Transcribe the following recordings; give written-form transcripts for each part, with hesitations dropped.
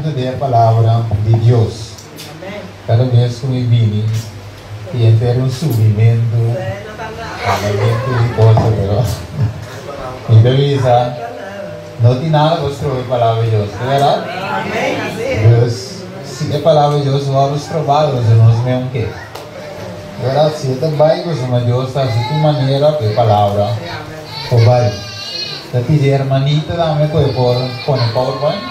momento da palavra de Deus. Cada vez que me vim e ter subimento, alimento e coisa, pero então isso não tem nada para escrever a palavra de Deus, é verdade? Deus, se a palavra de Deus vamos trabalhar, nós mesmo que, é verdade? Se também gostamos de Deus, está de maneira que a palavra vai. Da tia hermanita também pode pôr no PowerPoint.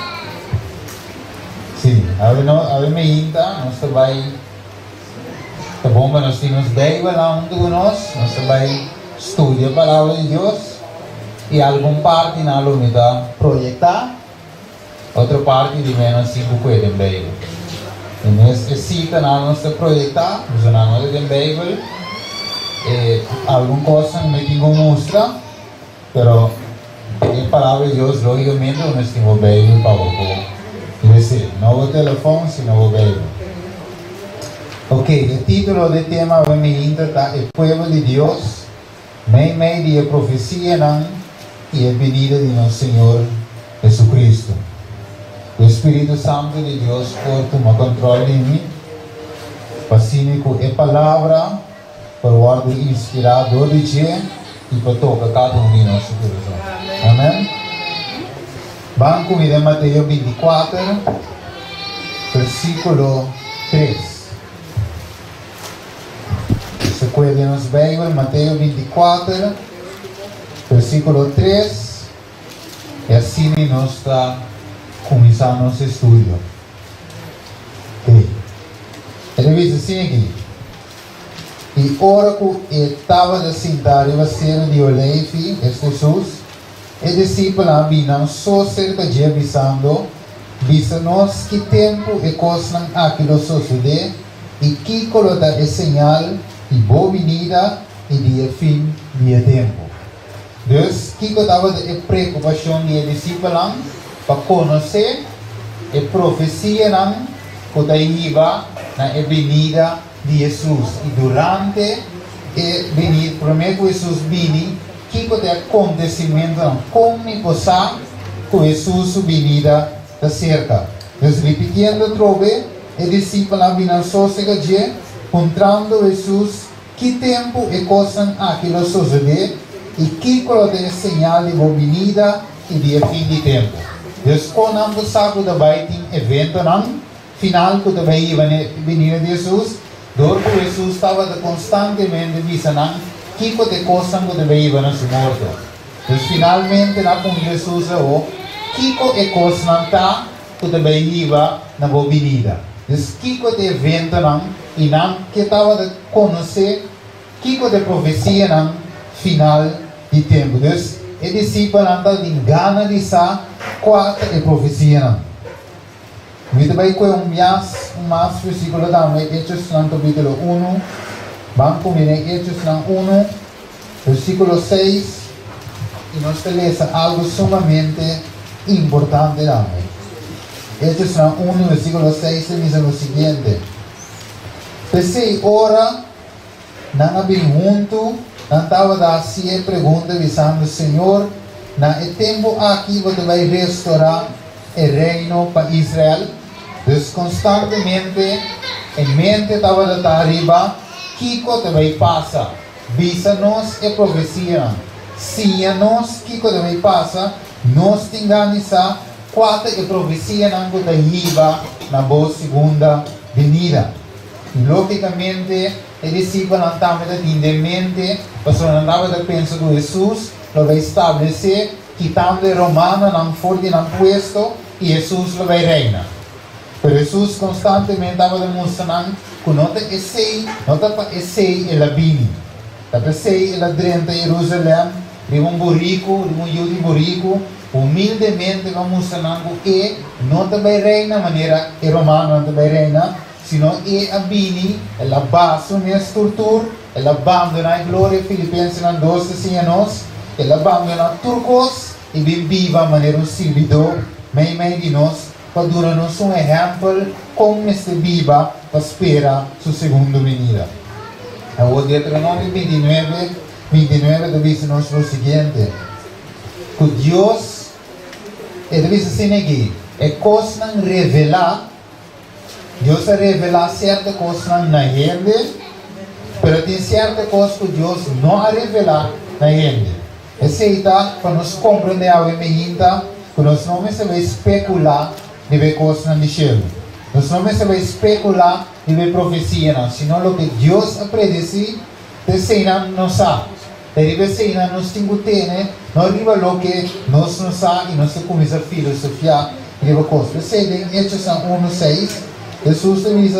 Sim, a ver me inta, nós também, tá bom, mas nós temos bem lá onde nós também estudamos a palavra de Deus e alguma parte na lumita projetar, outra parte de menos 5 coisas em Bíblia. E nesse cita nós projetar, usando em Bíblia, alguma coisa me tenho mostrar, pero a palavra de Deus, logicamente, nós temos Bíblia para o não o telefone, sino o Bíblia. Ok, o título do tema vai me intentar é o povo de Deus, meio de profecia e a venida de nosso Senhor Jesus Cristo. O Espírito Santo de Deus pode tomar controle de mim, para assim que a palavra para o ar inspirador de dia e para tocar cada um de nosso coração. Amém? Vamos comigo em Mateus 24, versículo 3. Se puede nos Bíblia, Mateus 24, versículo 3. E assim nós está começando nosso estudo. Ok. Ele diz assim aqui. E ora que estava sentado em cena de Olive, Jesus, e discípulos vinham só cerca de avisando, disse-nos que tempo e coisa aquilo suceder, e que coloca é sinal e boa venida e dia fim dia tempo. Deus que estava de preocupação de discípulos para conhecer a profecia que estava na venida de Jesus. E durante a venida, primeiro Jesus vinha, que o acontecimento como passar com Jesus venida da cerca. Deus repetindo trove, e discípulos vinham só cerca de encontrando Jesus que tempo e coisa aquilo suceder e que coloca sinal de boa venida e de fim de tempo. Deus quando sabe da tem evento final que também vai venir de Jesus, dor que Jesus estava constantemente dizendo que coisa que também vai ser morto. Então finalmente na com Jesus que coisa está que também vai na boa venida. Então que evento e não que estava de conhecer que profecia final de tempo. Então e discípulos não de engana de sa quatro é profecia. Muito bem, com mais versículo também, Hechos no capítulo 1, vamos comigo em Hechos 1, versículo 6, e nós lemos algo sumamente importante também. Hechos 1, versículo 6, diz o seguinte: Pensei, ora, não abri junto, não estava da assim pergunta, dizendo, Senhor, na tempo aqui você vai restaurar o reino para Israel. Deus constantemente em mente estava da arriba, que vai passar. Visa-nos e profecia. Sia-nos que vai passar. Nós temos quatro e profecia que vai na boa segunda venida. Logicamente, o discípulo não estava de mente, mas não estava de pensar que Jesus vai estabelecer que estava romano não forte não puesto e Jesus vai reinar. Pero Jesus constantemente estava demonstrando que não está para esse ela bini. Está para esse ela dentro de Jerusalém, de burrico, de judeu burrico, humildemente vamos mostrando que não está para reinar maneira que romano não está para reinar, sino que a bini, ela base uma estrutura, ela abandona a glória Filipenses 2 anos, ela abandona turcos e viva maneira um servidor, meio de nós, para dar-nos exemplo como este viva para esperar sua segunda venida. O Deuteronômio 29 diz-nos o seguinte, que Deus, ele diz assim aqui, é coisa não revelar. Deus revela certa coisa na gente, mas tem certa coisa que Deus não revela na gente. Aceita para nós compreender a menina, que nós não vai especular de ver coisas no céu. Nós não vai especular de ver profecia, senão o que Deus predisse, desenha não sabe. Deve ser nós temos que ter, não arriba o que nós não sabemos e nós começamos a filosofiar de ver coisas. Você em Hechos 1:6, Jesus diz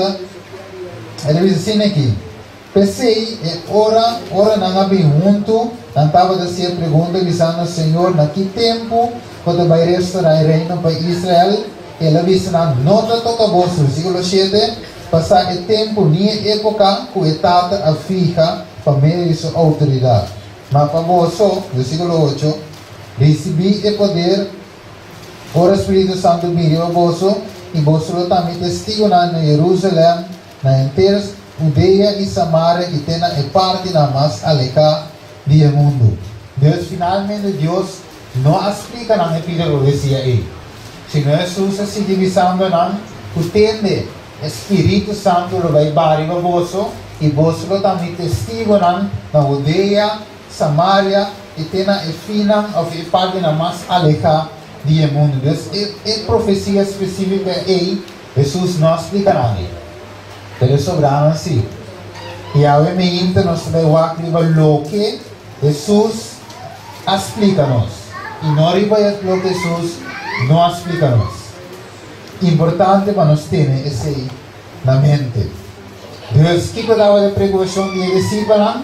assim aqui. Pensei, ora não bem junto, não estava a ser pergunta, dizendo Senhor, na que tempo quando vai restaurar o reino para Israel? Ele disse, não toca vos, versículo 7, passar o tempo, nem época, que etata a fija para meio de sua autoridade. Mas para vós, versículo 8, recebi o poder, ora Espírito Santo mire a vós, e vós também testigo na Jerusalém, na inteira Judeia e Samaria, que tem a parte na mais aleca do mundo. Deus, finalmente, Deus não explica na profecia aí. Se Jesus se divisando, não, entende, Espírito Santo vai barre a vós, e vós também testigo na Judeia, Samaria, e tem a fina, ou a parte na mais aleca do mundo. Deus, é profecia específica aí, Jesus não explica nada. Pero sobrano assim. E a menina nós vamos o que Jesus explica-nos. E não riba o que Jesus não explica-nos. Importante para nós ter isso na mente. Deus, que eu dava de pregação de discípulos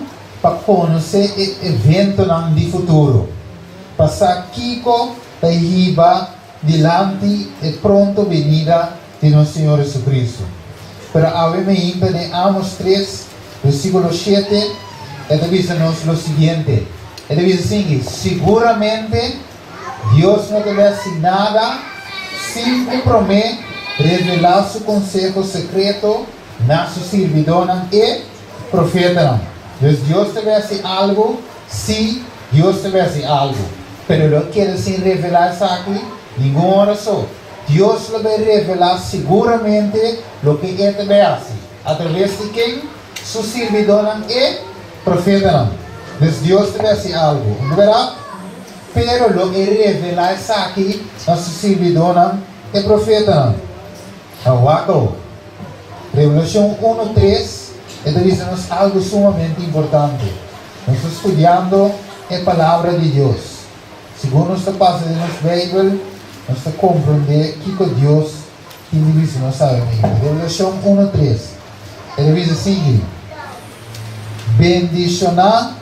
para conhecer o evento de futuro. Passar Kiko da riba dilante e pronto venida de nosso Senhor Jesus Cristo. Pero obviamente en Amos 3, versículo 7, él dice-nos lo siguiente. Él dice así, seguramente Dios no te va a hacer nada sin que promete revelar su consejo secreto a su servidor y profeta. Entonces Dios te va a hacer algo, sí, Dios te va a hacer algo. Pero lo quiere sin revelar aquí, ninguna razón. Dios le va a revelar seguramente lo que Él te va a hacer. ¿A través de quién? Su servidor y profeta. Entonces Dios te va a hacer algo, ¿verdad? Pero lo que revela aquí a su servidor y profeta. Aguaco. Revelación 1:3, esto dice-nos algo sumamente importante. Estamos estudiando la palabra de Dios. Según nuestra parte de nuestra Biblia, nós compreender que Deus tem visto, nós sabemos. Revelação 1:3. Ele diz assim: bendicionar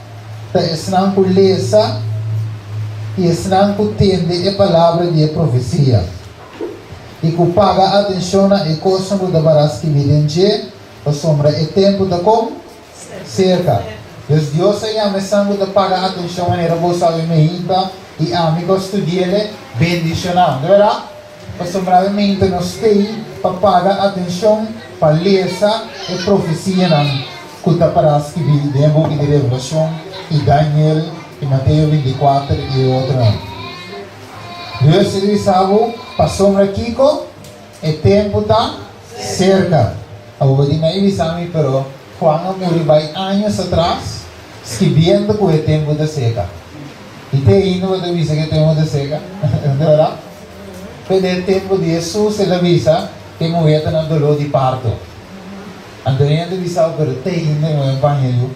ta esnan por lesa e esnan por tende a palavra de profecia. E que paga atenção a coisa da baras que evidente, a sombra é tempo da com cerca. Deus aí a missão da paga atenção a maneira você sabe meita e amigos estudiele bendicionar, não é? Assombravelmente nós temos para pagar atenção para ler e profecia que está para escrever de book de Revelação e Daniel e Mateus 24 e outro. Deus se diz algo para sombra Kiko, o tempo está cerca. Agora de meio exame, pero quando morri vai anos atrás, escrevendo que o tempo está seca. E tem indo para dizer que temos de seca, não é? Pero o tempo de Jesus ele avisa que morreu na dolor de parto. André avisa pero tem indo no evangelho.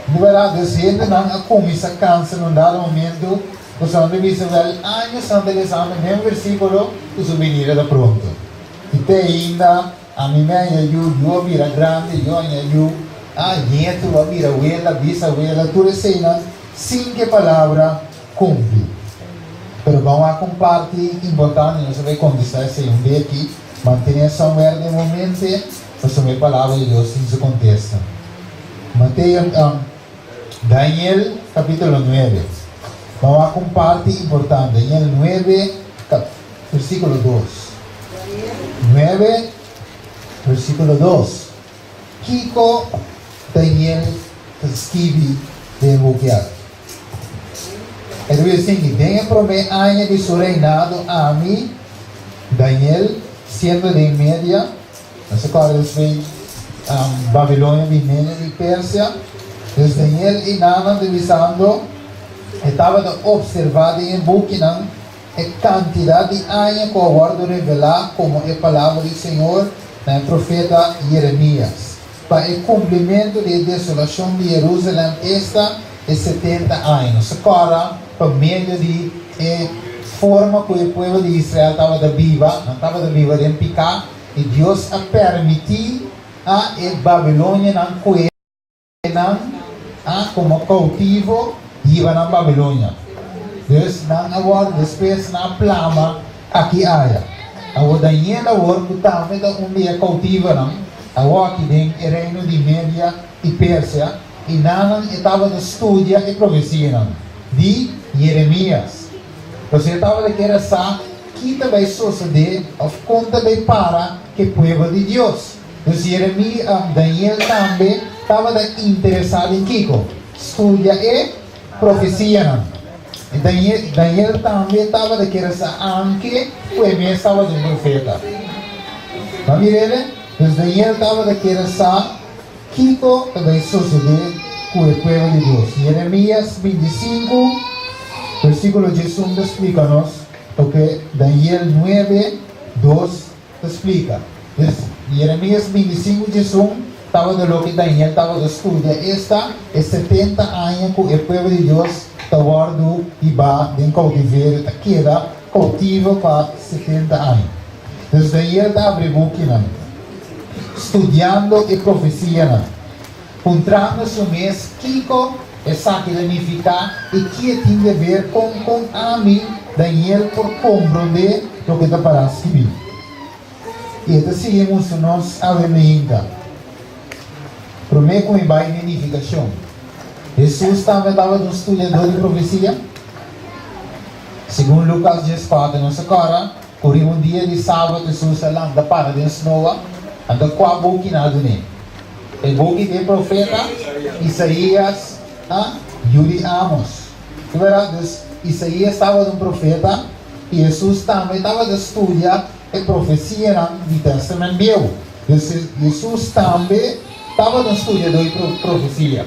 De verdade, Deus ainda não começa a câncer num dado momento, o Senhor avisa velho anos antes do exame, mesmo versículo, o souvenir da pronto. E tem ainda a minha eu vira grande, eu a neto, a vira abuela, bisabuela, tudo isso sem que a palavra cumpre. Pero vamos a compartir importante, nós vamos contestar esse um dia aqui, mantenha São Verde no momento, nós vamos a palavra de Deus se contesta. Mateus, Daniel, capítulo 9. Vamos a compartir importante, Daniel 9, versículo 2. 9, versículo 2. Kiko, Daniel, escreve de bloquear. Ele diz assim: venha prover año de su reinado a mim, Daniel, siendo de Media, nessa cara eles vêm Babilônia, de Media e Pérsia. Então Daniel e Nana divisando, estava observado em Buquinan a quantidade de anos que o guardo revelar como a palavra do Senhor no profeta Jeremias. Para o cumprimento da desolação de Jerusalém, esta é 70 anos. Agora, por meio de forma que o povo de Israel estava viva, não estava viva de picar, e Deus a permitir a Babilônia não coer como cativo viva na Babilônia. Deus não agora depois na plama aqui área. Agora Daniel agora que também dia cativo não. Agora que tem o reino de Média e Pérsia e não estava no estudo e profecia de Jeremias. Então estava de querer saber que também suceder, ou conta bem para que o povo de Deus. Então Jeremias, Daniel também estava interessado em Kiko, estudia e profecia. E Daniel também estava de querer saber que o Emílio estava de profeta. Vamos ver? Então Daniel estava de querer saber Kiko também suceder com o povo de Deus. Jeremias 25, versículo 18 explica-nos o que Daniel 9, 2 explica. Jeremias 25, 18 estava de lo que Daniel estava de estudo. Esta é 70 anos que o povo de Deus está guardado e vai em cautiveiro, está queda cautivo para 70 anos. Então Daniel está abrindo estudando e profecia. Encontrando-se o mês Kiko essa que significa e que tem a ver com a mim, Daniel, por compreender o que está para escrever. E então seguimos nós a ainda. Primeiro com a identificação. Jesus também estava no estudador de profecia. Segundo Lucas 14, nossa cara, correu um dia de sábado, Jesus anda para dentro de Noa, anda com a boca na dune. O boca de profeta Isaías, Yuri Amos. Isaías estava um profeta e Jesus também estava a estudar a profecia do Testamento Velho. Jesus também estava no estudador de profecia.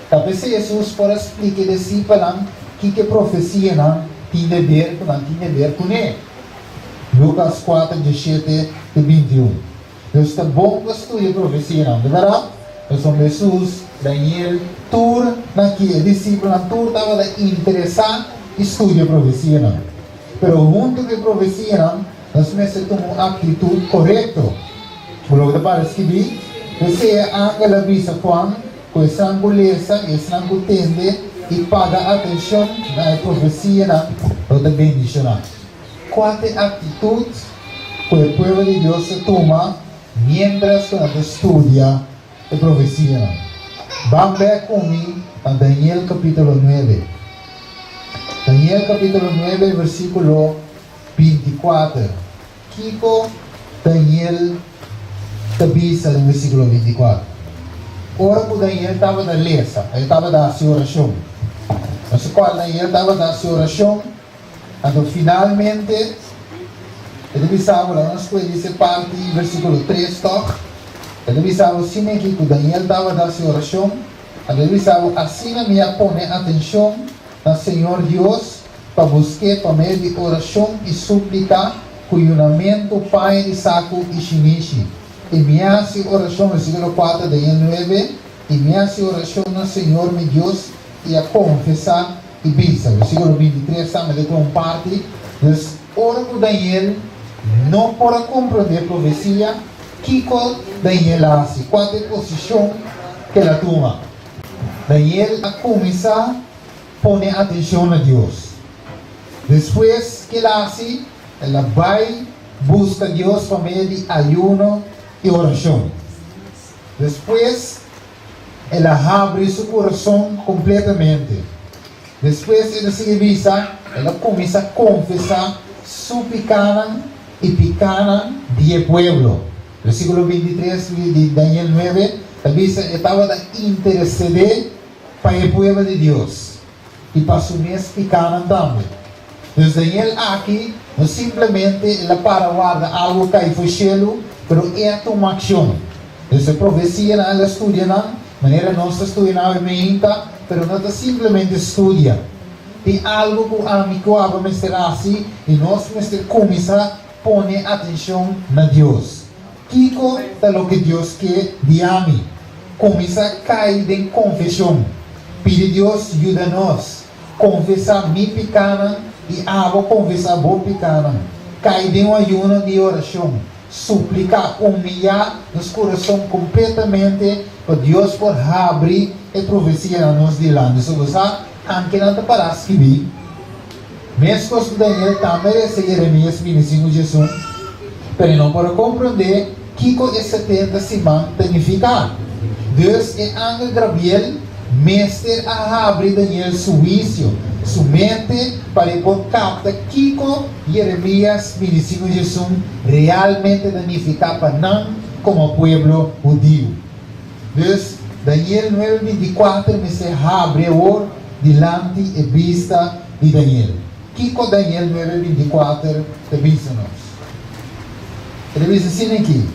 Talvez Jesus pode explicar a discípulos que a profecia tinha a ver com ele. Lucas 4, 17 e 21. Então está bom para estudar a profecia, não é verdade? Então Jesus, Daniel, Tur, naquele discípulo, Tur estava interessado em estudar a profecia. Mas junto com a profecia, nós precisamos tomar uma atitude correta. Por que para escrever, você é aquela vista quando com essa anguleza, essa angutende e paga atenção na profecia ou da bendição. Qual é a atitude que o povo de Deus toma mientras estudia a profecia? Vamos ver comigo a Daniel capítulo 9. Daniel capítulo 9, versículo 24. Kiko Daniel tabisa no versículo 24. Ora que Daniel estava na lesa, ele estava da sua oração. Mas quando Daniel estava da sua oração, então finalmente, ele avisava lá, nós conhecemos essa parte, versículo 3, toque. Ele avisava assim que Daniel estava da sua oração, ele avisava assim me põe atenção no Senhor Deus, para buscar por meio de oração e súplica, cuionamento, Pai de saco e chinichi. E minha oração, versículo 4, Daniel 9, e minha oração no Senhor, meu Deus, e a confessar e bisa. Versículo 23, também com parte, dos ora por Daniel, não pode compreender a profecia, que Daniel hace, qual é a posição que ela toma. Daniel a começar a pôr atenção a Deus. Depois que ela hace, ela vai buscar Deus por meio de ayuno e oração. Depois, ela abre seu coração completamente. Depois, ela se avisa, ela começa a confessar su pecado e pecado do pueblo. Versículo 23 de Daniel 9, avisa, estava interessado para o povo de Deus e para assumir esse pecado também. Entonces Daniel aquí no simplemente la para guarda algo que hay cielo, pero es uma acción. Entonces profecía no la estudia, de manera no se estudia nada en pero no simplemente estudia. Tem algo que a mim coava me será assim e nós começar a pôr atenção na Deus. Kiko é o que Deus quer de a mim. Começar a cair em confissão. Pede Deus ajuda nós. Confessar minha pecana e água confessar boa pecana. Cair em um ayuno de oração. Suplicar, humilhar nos corações completamente para Deus por abrir a profecia a nós de lá. Anche não te parece que vi, mesmo que Daniel também recebe Jeremias ministrando Jesus, mas não para compreender que com esse 70 semanas significa. Deus é Ángel Gabriel, mestre a abrir Daniel seu vício, sua mente para poder captar que com Jeremias ministrando Jesus realmente significa para não como povo judío. Deus, Daniel 9:24 me se abre o delante e vista de Daniel. Kiko Daniel 9:24 te visa-nos. Ele diz assim aqui: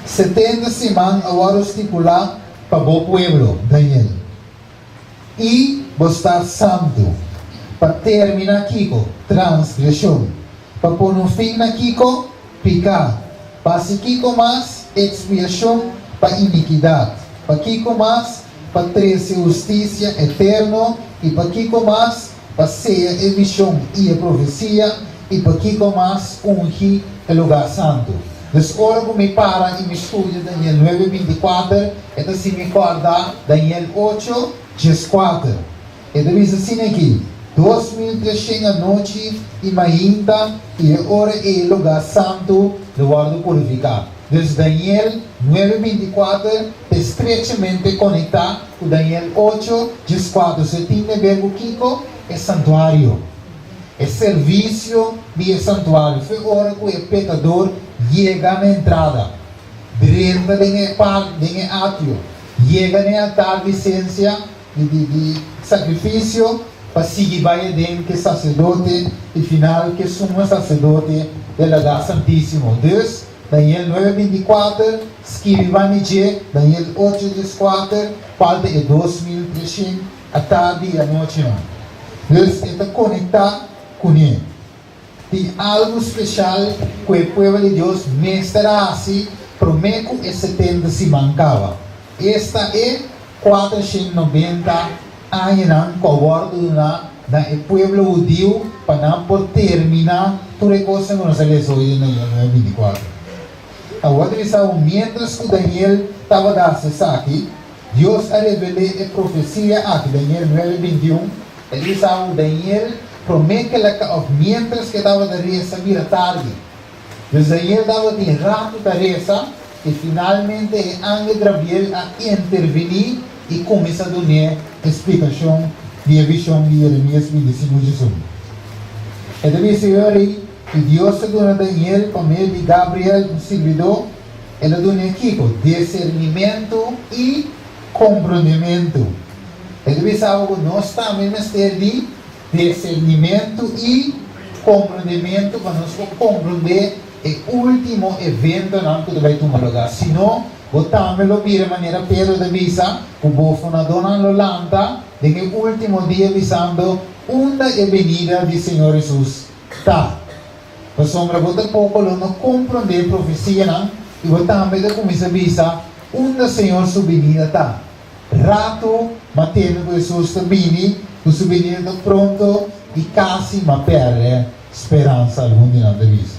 70 semanas agora estipular para o povo, Daniel. E vou estar santo para terminar Kiko, transgressão. Para pôr um fim na Kiko, pecar. Para se Kiko mais, expiação para iniquidade. Para Kiko mais, para ter justiça eterna, e para que mais para ser a visão e a profecia, e para que mais ungir o lugar santo. Então, ora que me para e me estuda Daniel 9:24, então se me acorda Daniel 8:4. Então diz assim aqui: 2300 noite e ainda, e agora é o lugar santo, lugar do purificado. Desde Daniel 9:24 estrechamente conectado com Daniel 8:4. Se tem a ver com Kiko, é santuário. É serviço de santuário. Foi hora que o pecador chega na entrada. Direita de átrio. Chega no altar de licença de sacrifício para seguir vai dentro que sacerdote e final que sumo sacerdote do lugar santíssimo. Deus, Daniel 9:24, escreve Daniel 8:4, falta é 2300 à tarde e à noite. Deus está conectado com ele. Tem algo especial que o povo de Deus me estará assim, prometo e 70 se mancava. Esta é 490 anos com o guardo na povo judeu para não por terminar tudo o que nós lemos hoje em Daniel 9:24. Agora, mientras que Daniel estava dando aqui, Deus revelou a profecia aqui, Daniel 9:21. Ele disse a Daniel, promete que mientras que estava da reza, vira tarde. Então, Daniel estava de rato da reza, e finalmente o anjo Gabriel a intervenir e começa a dar a explicação de visão de Jeremias 25:1. Então, disse e Deus se deu a Daniel por meio de Gabriel, um servidor, ele deu a discernimento e compreendimento. Ele disse algo, nós também temos de discernimento e compreendimento para nós compreender o último evento que vai tomar lugar. Se não, botamos de maneira Pedro de visa, o bofo na dona Lolanda, de que o último dia visando uma venida do Senhor Jesus. Tá. Mas sombra bota pouco não compreender a profecia, não? E botamos de começar a visa, onde o Senhor sua venida tá. Rato, matendo com Jesus também, o sua venida pronto, e quase ma perde esperança algum dia na visa.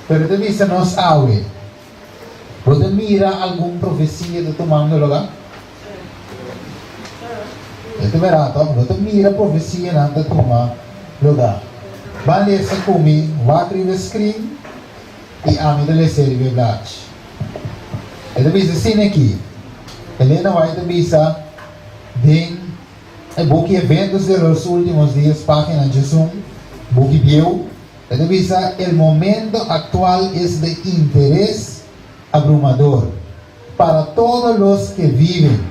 Pero de visa nos awe. Pode mira alguma profecia de tomando lugar? Ito berato, pode mira profecia na de tomar lugar. Vale sa kumi, watri the screen, e ami de leseri verdade. Ito visa sin aqui. Helena vai de visa den buki eventos de los últimos días, página de Zoom, buki viu. Ito visa el momento actual es de interés abrumador para todos los que viven,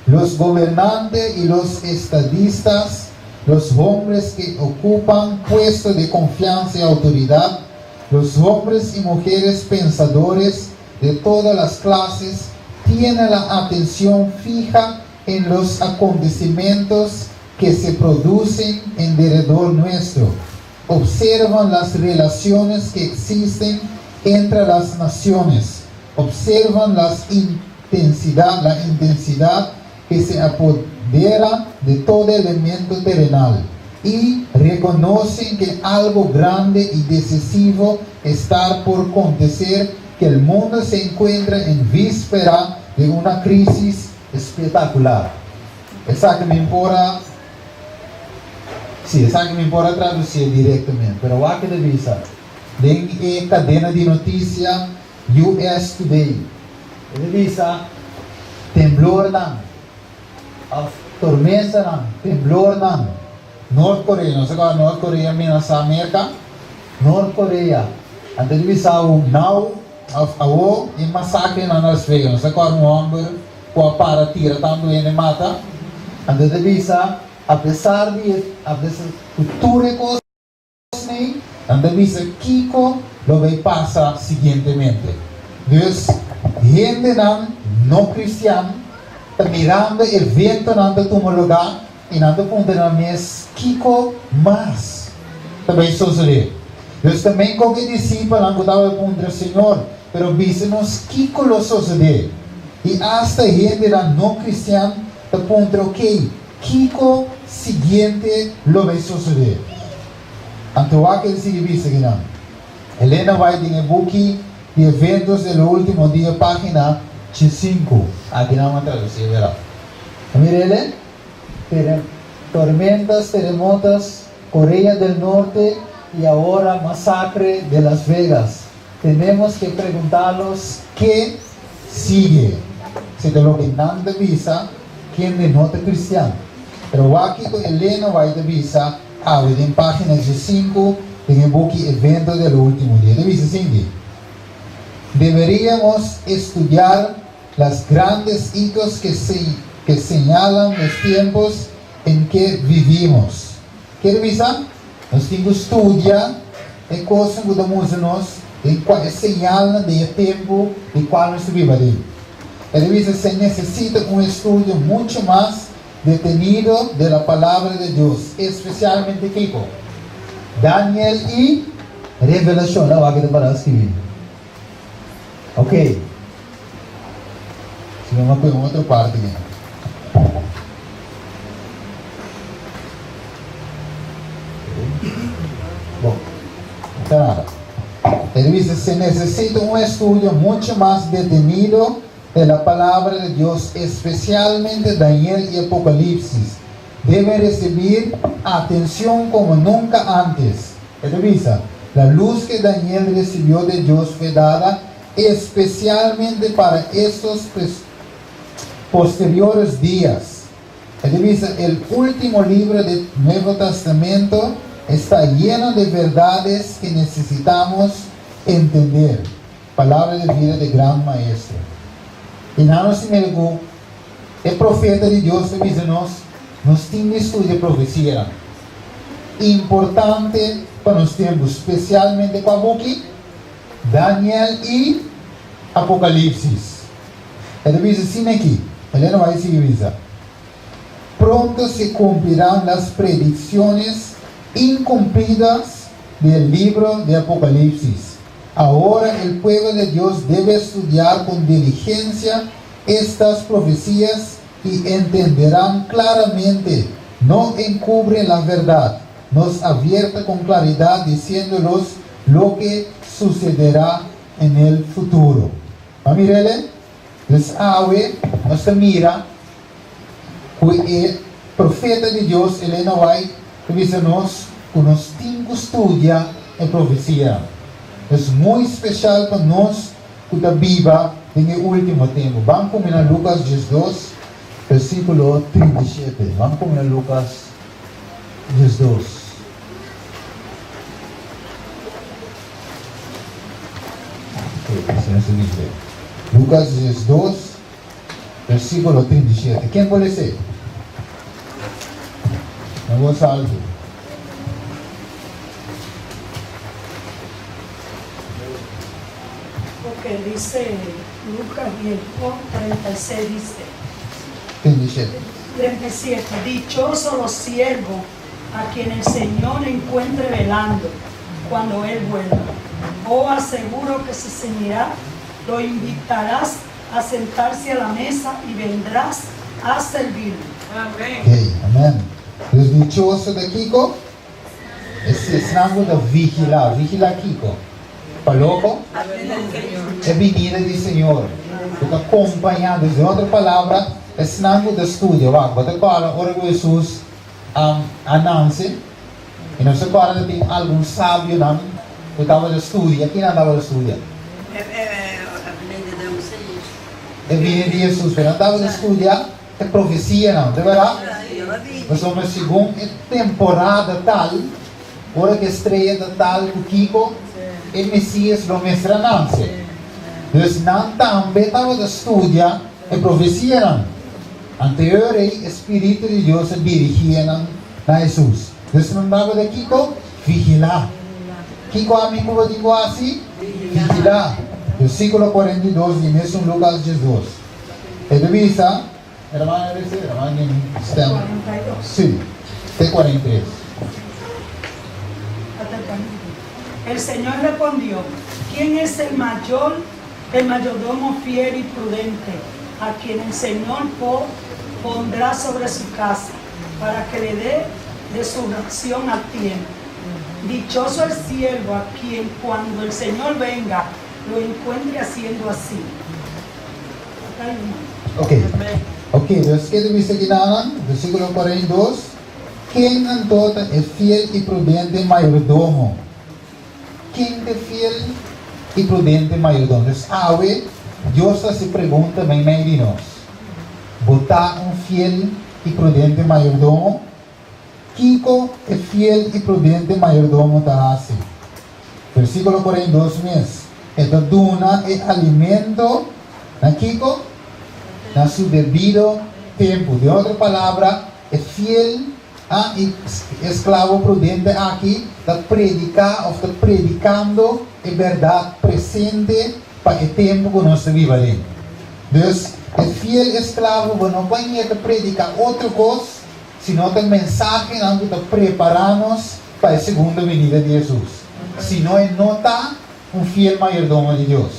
los gobernantes y los estadistas, los hombres que ocupan puestos de confianza y autoridad, los hombres y mujeres pensadores de todas las clases, tienen la atención fija en los acontecimientos que se producen en derredor nuestro. Observan las relaciones que existen entre las naciones. Observan la intensidad que se apodera de todo elemento terrenal y reconocen que algo grande y decisivo está por acontecer, que el mundo se encuentra en víspera de una crisis espectacular. Esa que me importa, sí, esa que me importa traducir directamente, pero aquí de visa, de cadena de noticia US Today, de visa, temblor nan, tormenta nan, temblor nan, Norcoreia, não sei qual é Norcoreia, Minas América, Norcoreia, antes de visa o now, ao e massacre na Las Vegas, não sei qual é um homem com a para tira tanto ele mata, antes de visa, apesar de cultura coisa nem, antes de visa Kiko lo vai passar seguintemente. Dus gente não cristiano está mirando evento nando tomo lugar e nando ponto na mes Kiko mas também sucede. Dus também qualquer discípulo não estava contra o Senhor, pero vimos Kiko lo sucede. E hasta gente não cristiano está contra ok, Kiko seguinte lo vai suceder. Então aquele sigue vista que não. Helena vai ter um book de eventos do último dia, página 5. Aqui não vai traduzir, verá. Mire, Helena, tormentas, terremotos, Corea del Norte y ahora masacre de Las Vegas. Tenemos que preguntarlos qué sigue. Si de lo que no te visa, ¿quién de no te cristiano? Pero aquí con Helena va a visa, en página 5, en el book evento del último día. De visa, Cindy. Deberíamos estudiar las grandes hitos que señalan los tiempos en que vivimos. ¿Qué visa? Nós temos que estudar e coisas que nós de qual señalan de tempo de qual nós vivemos. Entonces se necesita un estudio mucho más detenido de la palabra de Dios, especialmente Kiko, Daniel y Revelación. Não, aqui para escrever. Ok. Se não, uma outra parte aqui. Bom, então nada. Entonces se necesita un estudio mucho más detenido de la palabra de Dios, especialmente Daniel y Apocalipsis. Deben recibir atención como nunca antes. Revisa, la luz que Daniel recibió de Dios fue dada especialmente para estos posteriores días. Revisa, el último libro del Nuevo Testamento está lleno de verdades que necesitamos entender. Palabra de vida de gran maestro. E não nos negou, é profeta de Deus que diz-nos, nós temos estudo de profecia. Importante para nós termos, especialmente com a boca, Daniel e Apocalipse. Ele diz assim aqui, ele não vai seguir isso. Pronto se cumprirão as predições incumplidas del libro de Apocalipsis. Ahora el pueblo de Dios debe estudiar con diligencia estas profecías y entenderán claramente. No encubren la verdad, nos advierte con claridad diciéndolos lo que sucederá en el futuro. Mirele, les awe, nos mira, el profeta de Dios, ele não vai dizer-nos que nós temos que estudar a profecia. É muito especial para nós que a Bíblia no último tempo. Vamos combinar Lucas 12, versículo 37. Vamos combinar Lucas 12. Lucas 12, versículo 37. Quem pode ser? En voz alta. Porque dice Lucas 10:36 dice, 37. 37, dichosos los siervos a quien el Señor encuentre velando cuando Él vuelva. Oh, aseguro que se ceñirá, lo invitarás a sentarse a la mesa y vendrás a servirlo. Ok, amém. Dus dichoso de Kiko, esse sinal da vigilar Kiko. Paloko, é venida do Senhor. Fica acompanhado, de outra palavra, é sinal da estudo. Bota agora, ora Jesus, anuncie, e não se agora tem algum sábio, não, que estava de estudo, aqui não estava de estudo. É venida de Jesus, mas não estava de estudo, é profecia, não, de verdade? Nós somos segundo temporada tal, hora que estreia da tal com Kiko, e Messias lo mestra nanse. Dus não também estava de estudar e profecia não. Anterior Espírito de Deus dirigia na Jesus. Dus não dava de Kiko vigilar. Kiko a mim como digo assim, vigilar. Versículo 42 de mesmo Lucas 18. E de vista, hermano, estamos. Sim, de 43. El Señor respondió, ¿quién es el mayordomo fiel y prudente, a quien el Señor pondrá sobre su casa, para que le dé de su ración a tiempo? Dichoso el siervo a quien cuando el Señor venga, lo encuentre haciendo así. Ok, dus que de vista aqui versículo 42. Quem en todo é fiel e prudente mayordomo? Quem é fiel e prudente mayordomo? Dus Deus se pergunta bem meio de nós. Botar fiel e prudente mayordomo? Kiko é fiel e prudente mayordomo está assim. Versículo 42 mesmo. Esta duna é alimento na Kiko na seu devido tempo. De outra palavra, é fiel e escravo prudente aqui está predicar ou está predicando a verdade presente para o tempo que nós vivemos. Dus, é fiel escravo não vai predicar outra coisa, senão a mensagem que está preparando para a segunda venida de Jesus. Senão ele não está fiel mayordomo de Deus.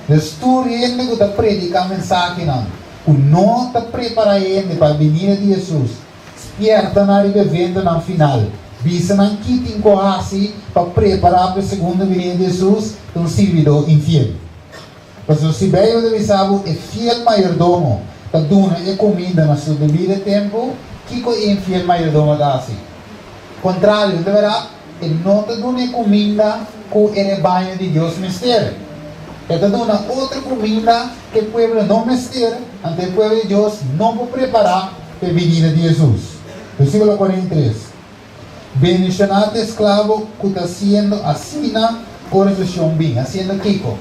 Dus, tu rende que está predicando a mensagem não está preparando para a venida de Jesus. Spierta na rivevenda no final. Visa não quitem coasi para preparar para a segunda venida de Jesus, um servidor infiel. Mas o Sibeio de Bisabo é fiel mayordomo, que dona e comida no seu devido tempo, que é infiel mayordomo da assim. Contrário, de verdade, ele não está dando comida com o rebanho de Deus mistério. Ele está dando outra comida que o povo não mistério, ante o povo de Deus não pode preparar para a venida de Jesus. Versículo 43. Bendicionado esclavo que está haciendo así na oración bien, haciendo Kiko,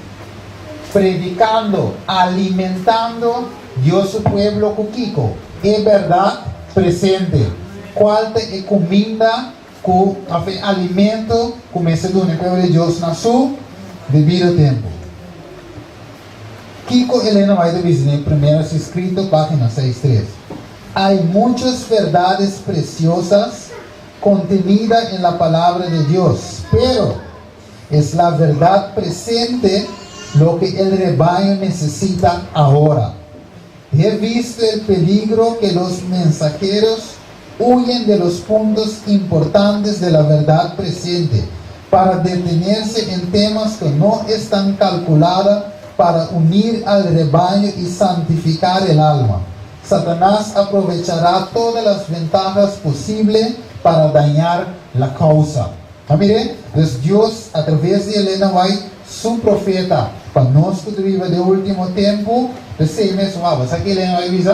predicando, alimentando Dios su pueblo con Kiko, es verdad presente. ¿Cuál es comida, con alimento, comienza con el pueblo de Dios en su debido tiempo? Kiko Elena va a decir primero escrito, página 6.3. Hay muchas verdades preciosas contenidas en la palabra de Dios, pero es la verdad presente lo que el rebaño necesita ahora. He visto el peligro que los mensajeros huyen de los puntos importantes de la verdad presente para detenerse en temas que no están calculados para unir al rebaño y santificar el alma. Satanás aprovechará todas las ventajas posibles para dañar la causa. Mire, pues Dios a través de Elena White, su profeta, para nosotros que vivimos de último tiempo, de 6 meses, ¿sabes qué Elena White dice?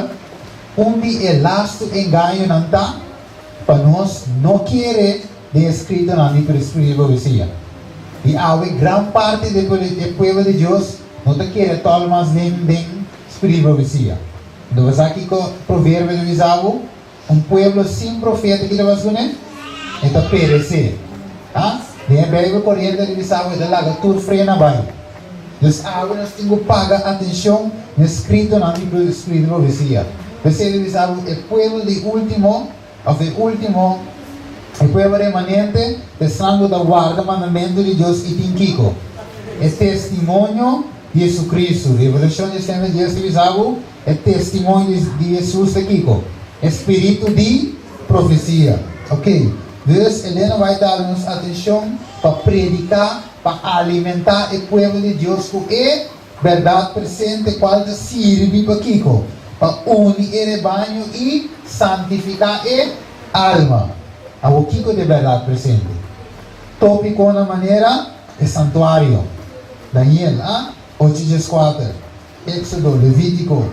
Un día el lasto engaño no está, para nos no quiere de escrito en el escrito decía. Y hay gran parte del pueblo de Dios no te quiere todo más de escrito decía. Entonces aquí con proverbio de Bisabo, un pueblo sin profeta que vas a poner, está perecer. ¿Ah? De breve corriente de visagua de la gatur frena vai. Dus agora nós temos que pagar atenção no escrito na Bíblia do Espírito de profecia. Você diz algo, o pueblo de último, o pueblo remanente, estando da guarda mandamento de Deus e Tinquico. É testemunho de Jesus Cristo. Revelação de Senhor Deus diz algo, é testemunho de Jesus de Kiko. Espírito de profecia. Ok? Deus, Helena vai dar-nos atenção para predicar, para alimentar o povo de Deus com a verdade presente, qual serve para Kiko, para unir o rebanho e santificar a alma. O Kiko de verdade presente. Tópico na maneira é santuário. Daniel, 8:4. Éxodo, Levítico,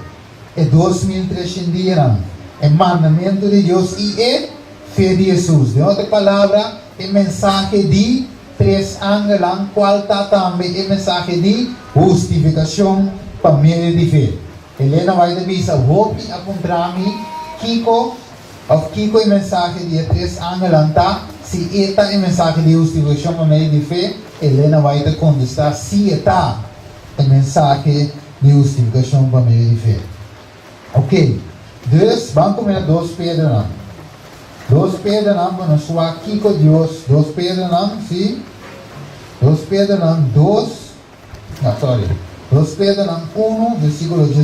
é 2.300 dias. É mandamento de Deus e é fé de Jesus. De outra palavra, é mensagem de 3 anos lang, qual está também é mensagem de justificação para meio de fé. Helena vai dizer, hope apontar-me, Kiko é mensagem de 3 anos lang, tá? Se esta é mensagem de justificação para meio de fé, Helena vai te contestar se esta é mensagem de justificação para meio de fé. Ok? Dus, vamos comer 2 Pedro não. 2 Pedro não, para sua aqui com Deus. 2 Pedro não, sim. 2 Pedro não, 2 Pedro não, 1, versículo 12.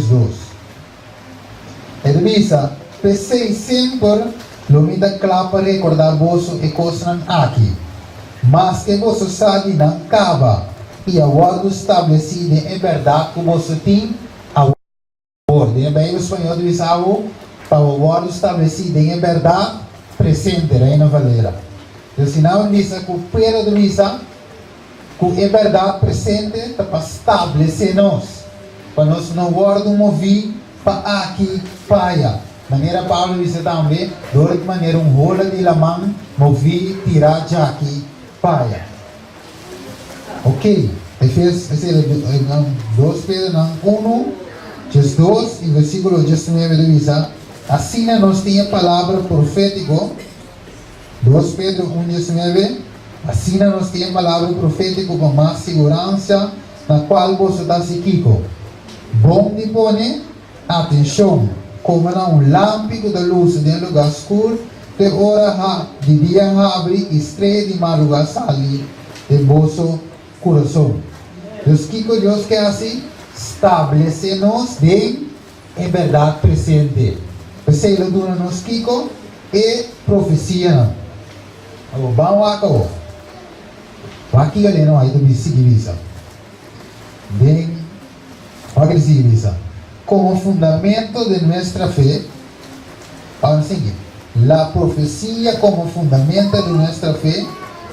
Ele diz, pensei sempre, lo me dá claro para recordar vosso e coisas aqui. Mas que vosso sabe não acaba, e a guarda estabelecida em verdade que vosso tem a ordem. Bem, o espanhol diz algo, para o guarda estabelecida em verdade presente, Reina Valera. O sinal diz que o Pedro diz que é verdade presente para estabelecer nós, para nós não guardar mover para aqui, para allá. Maneira Paulo diz também, de outra maneira rola de la mão, mover, tirar de aqui, para allá. Ok? Efésios 2 Pedro 1, 2 e versículo 19 diz, assim nós temos a palavra profética, 2 Pedro 1, 19, assim nós temos a palavra profética com mais segurança, na qual você está seguindo. Bom de pôr atenção, como um lâmpico da luz de lugar escuro, de hora de dia abre, estrela de madrugada sair de vosso coração. Deus que Deus quer assim, estabelecer-nos em verdade presente. Você lo duna nos Kiko e profecia. Vamos acá. Aqui ele não vai te seguir. Bem, vai seguir. Como fundamento de nossa fé, vamos seguir. La profecía como fundamento de nuestra fe,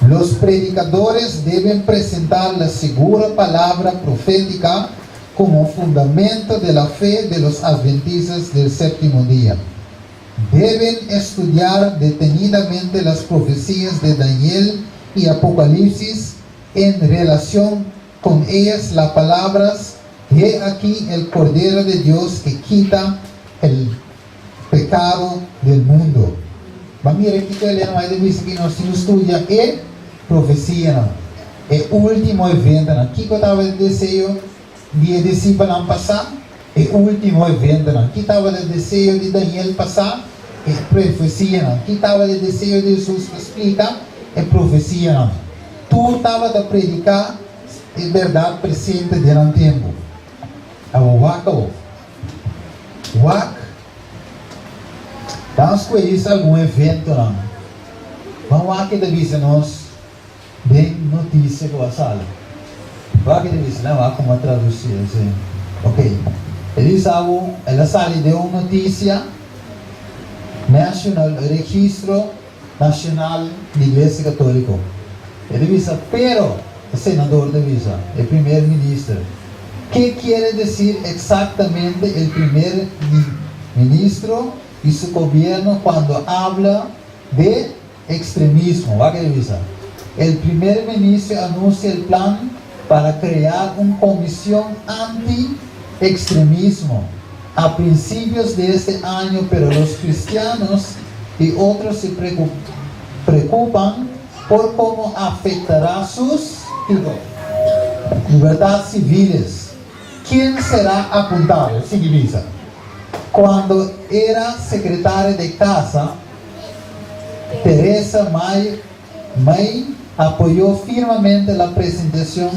los predicadores deben presentar la segura palabra profética como fundamento de la fe de los adventistas del séptimo día. Deben estudiar detenidamente las profecías de Daniel y Apocalipsis en relación con ellas las palabras: he aquí el Cordero de Dios que quita el pecado del mundo. Vamos a ver aquí que ele vai dizer que nós estudia e profecia. É o último evento. Aqui que eu estava dizendo de discípulo ano passado, é o último evento. Aqui estava dizendo de Daniel passar, é profecia. Aqui estava dizendo de Jesus explica, é profecia. Tu estava a predicar a verdade presente durante o tempo. Vamos conhecer algum evento lá. Vamos aqui da vista nós bem notícia com a sala. Vamos aqui da vista, não há como traduzir assim. Ok. Eles sabem, ela sala deu uma notícia nacional, registro nacional da Igreja Católica. Ele diz, pero o senador da visa, o primeiro-ministro, que quer dizer exatamente o primeiro-ministro y su gobierno cuando habla de extremismo? El primer ministro anuncia el plan para crear una comisión anti-extremismo a principios de este año, pero los cristianos y otros se preocupan por cómo afectará sus libertades civiles. ¿Quién será apuntado? Siguiente. Cuando era secretaria de casa, Teresa May apoyó firmemente la presentación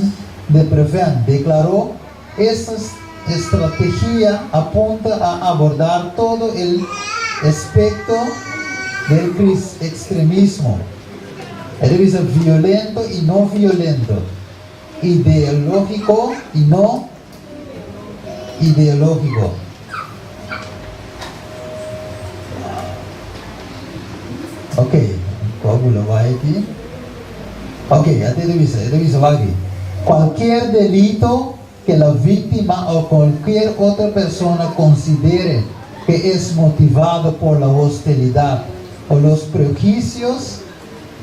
de Preven. Declaró: esta estrategia apunta a abordar todo el espectro del extremismo. Debe ser violento y no violento, ideológico y no ideológico. Ok, ¿cómo lo va aquí? Ok, ya te reviso aquí. Cualquier delito que la víctima o cualquier otra persona considere que es motivado por la hostilidad o los prejuicios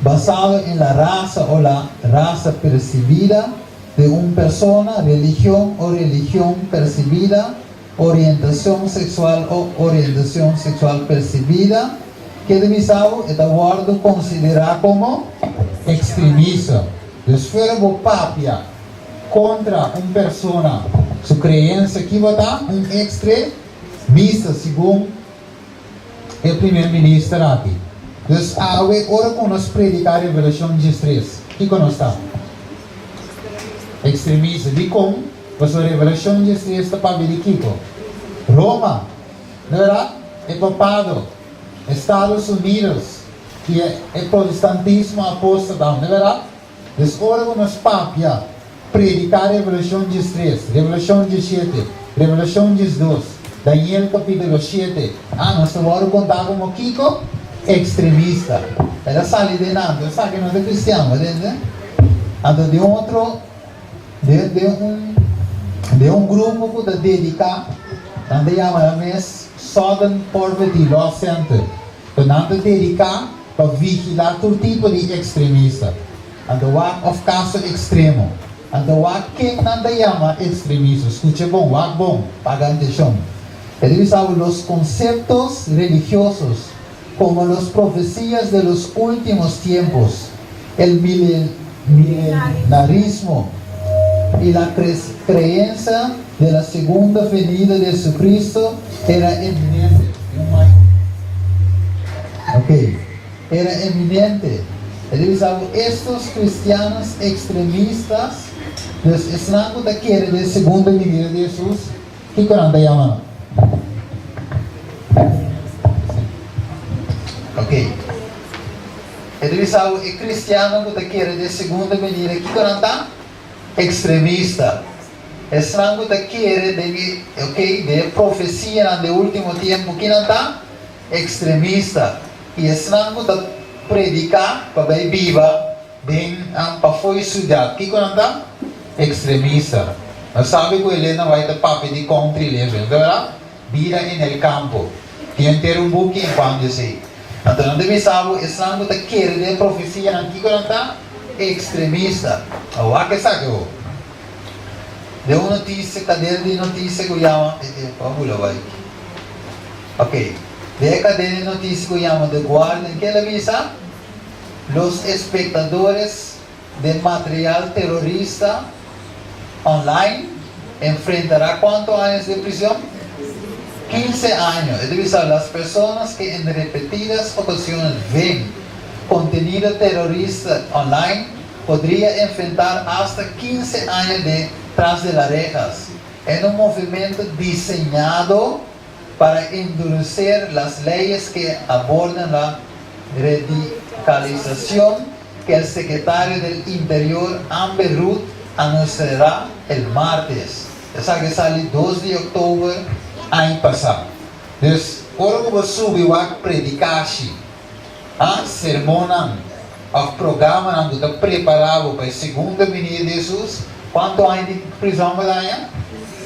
basados en la raza o la raza percibida de una persona, religión o religión percibida, orientación sexual o orientación sexual percibida, que devisado es aguardo considerar como extremista. Desfuervo papia contra una persona, su creencia que va a dar un extremista, según el primer ministro aquí. Entonces, ahora con los predicar revelación de 3, ¿qué está? Extremista, de con, pues la revelación de 3 está para ver Kiko. Roma, ¿verdad? El papado, Estados Unidos, y el protestantismo apóstata, ¿verdad? Entonces, ahora con los papia, predicar revelación de 3, revelación de 7, revelación de 2, Daniel capítulo 7. Nós vamos contar como Kiko, extremista. Ela sale de nada, sabe que não é cristiano, entende? Então, de um grupo que dedica, onde chama mesmo Southern Poverty Law Center. Então, dedicar para vigilar todo tipo de extremista. Então, of caso extremo. Então, quem não chama extremista? Escute bom, paga atenção. Ele sabe los conceptos religiosos, como las profecías de los últimos tiempos, el milenarismo y la creencia de la segunda venida de Jesucristo era eminente. Era eminente. Ele sabe, estos cristianos extremistas, están que quieren de segunda venida de Jesús, ¿qué coranta llaman? Ok. Ele sabe, o cristiano que quer de segunda venida, que coranta? Extremista. Estranho que quer de profecia de último tempo, que não está? Extremista. E estranho que predicar para bem viva, bem para foi estudar, que coranta? Extremista. Mas sabe que ele não vai ter papel de country level, verdade? Vida en el campo. Quien ter un buque en cuando se. Então, deve saber, estranho que quer de profecia, aqui coranta? Extremista. O que sabe o? De uma notícia, cadeira de notícia que chama, vamos lá vai. Ok. De cadeira de notícia que chama The Guardian, que ele avisa, los espectadores de material terrorista online enfrentará ¿cuántos años de prisión? 15 años. Es decir, las personas que en repetidas ocasiones ven contenido terrorista online podrían enfrentar hasta 15 años detrás de las rejas, en un movimiento diseñado para endurecer las leyes que abordan la radicalización, que el secretario del Interior, Amber Ruth, anunciará el martes. Esa que sale 2 de octubre año pasado. Entonces, ahora como subiu a predicar, sermão, o programa que está preparado para a segunda venida de Jesus, quanto anos de prisão vai dar?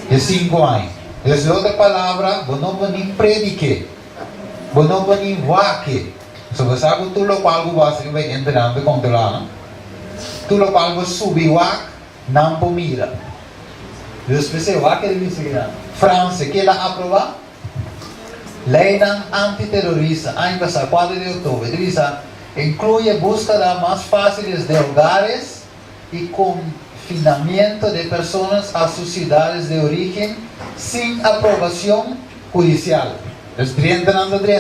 De 5 anos. Entonces, outra palavra, não vai nem predicar, não vai nem vaque. Se você sabe tudo o qual você vai entrar e controlar, tudo o qual você subiu a não pode mirar. Deus pensou, que ele disse, França, que ela aprova? lei antiterrorista, año pasado, 4 de octubre, divisa, incluye búsqueda más fáciles de hogares y confinamiento de personas a sus ciudades de origen sin aprobación judicial. Los 30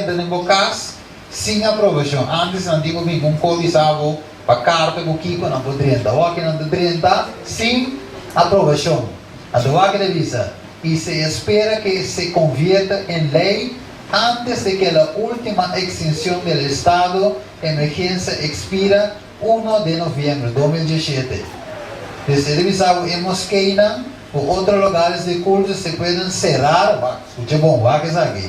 en bocas sin aprobación. Antes no digo ningún codizado para carta con Kiko no por 30. O aquí no 30 sin aprobación. A tu de visa. Y se espera que se convierta en ley antes de que la última extinción del estado de emergencia expira 1 de noviembre de 2017. Desde revisado en Mosqueina o otros lugares de culto se pueden cerrar. Escuche bom, va que es aquí.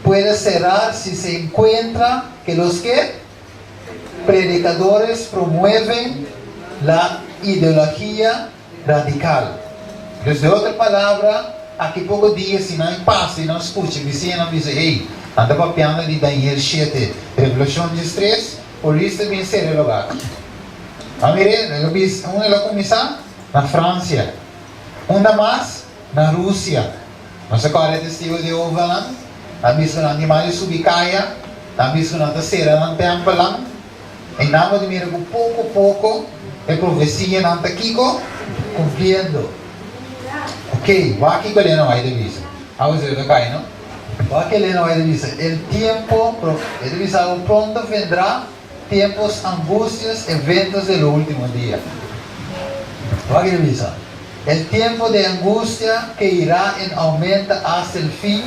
Puede cerrar si se encuentra que los que predicadores promueven la ideología radical. Desde otra palabra, aquí pocos días si no hay paz, si no escucha, vecino dice, hey, anda papiando de Daniel 7, Revolución 13, por lista bien ser el lugar. A mire, uno lo comienza en Francia, una más en Rusia, no sé cuál es el testigo de Jehová, a visto los animales subicaya, a visto la tercera en el templo, en nada de mira poco a poco, la profecía en Antaquico, cumpliendo. Ok, va aquí que le no hay de visa. Vamos a ver acá, ¿no? Va que le no hay de visa. El tiempo, el visado pronto vendrá, tiempos, angustias, eventos del último día. Va que le visa. El tiempo de angustia que irá en aumento hasta el fin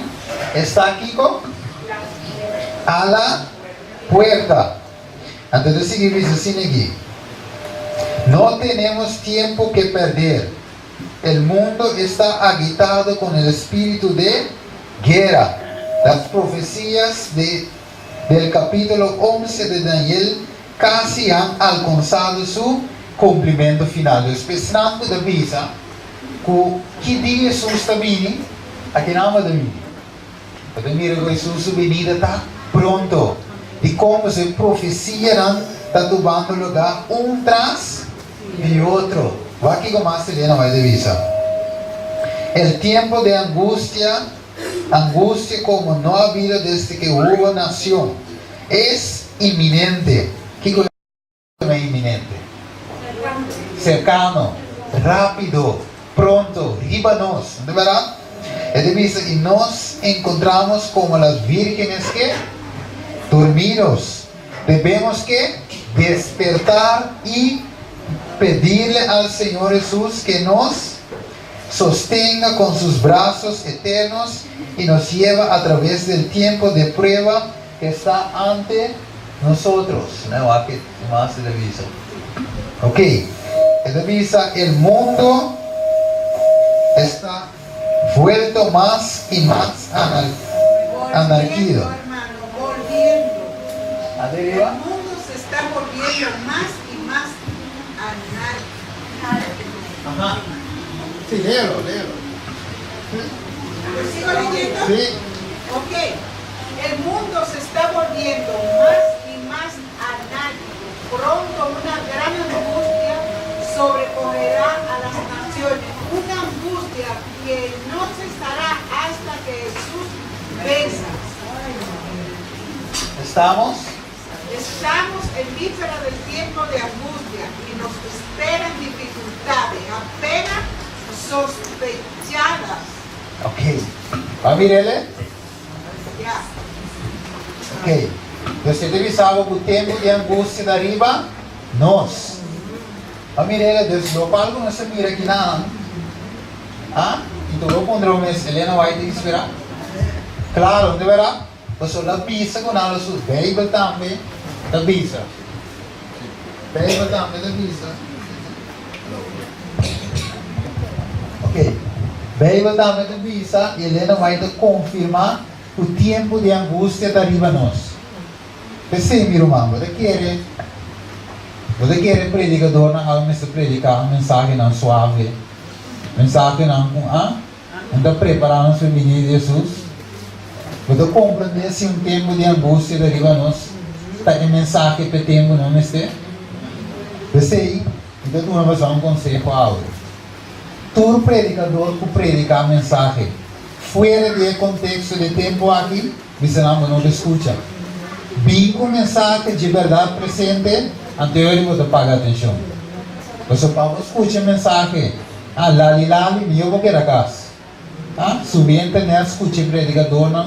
está aquí a la puerta. Antes de seguir, dice así aquí. No tenemos tiempo que perder. El mundo está agitado con el espíritu de guerra. Las profecías del capítulo 11 de Daniel casi han alcanzado su cumplimiento final. Especialmente de visa, que día Jesús está viniendo, aquí nada de mí. Pero mira que Jesús su venida está pronto. Y como se profecían, está tomando lugar un tras y otro. Va aquí con más Selena va de visa. El tiempo de angustia como no ha habido desde que hubo nación, es inminente. ¿Qué es inminente? Cercano, rápido, pronto, ríbanos, ¿de verdad? Es de vista, y nos encontramos como las vírgenes que dormidos. Debemos que despertar y pedirle al Señor Jesús que nos sostenga con sus brazos eternos y nos lleva a través del tiempo de prueba que está ante nosotros. No, aquí más se revisa. Ok, se revisa, el mundo está vuelto más y más anarquido. El mundo se está volviendo más y más anárquico. Ajá. Sí, léelo. ¿Sigo leyendo? Sí. Ok. El mundo se está volviendo más y más anárquico. Pronto una gran angustia sobrecorrerá a las naciones. Una angustia que no cesará hasta que Jesús venza. Estamos en víspera del tiempo de angustia y nos esperan dificultades apenas sospechadas. Ok. ¿Va a mirarle? Ya. Ok. Você deve saber que o tempo de angústia de arriba, nós. Va a mirarle, Deus deu para algo, não se mira aqui nada. Ah? Então eu pondré o mês, Helena vai te esperar. Claro, de verdade. Você la pisa com a sua Bíblia também. Da visa. Bíblia também da visa. Ok. Bíblia também da visa. E Helena vai te confirmar o tempo de angústia da arriba nós. Você, meu irmão, você quer predicador na alma se predicar uma mensagem não suave, mensagem não está preparando para o menino de Jesus. Você compreende se um tempo de angústia da arriba nós está em mensagem para tempo não este. Você, então tu vai dar um conselho agora. Tu predicador que predicar a mensagem fuera del contexto de tiempo aquí, misalnya no lo escucha. Bingo mensaje de verdad presente, anterior de pagar atención. Pues para escuchar mensaje, lali, yo voy a quedar acá. Subir a internet, escuchar predicador, no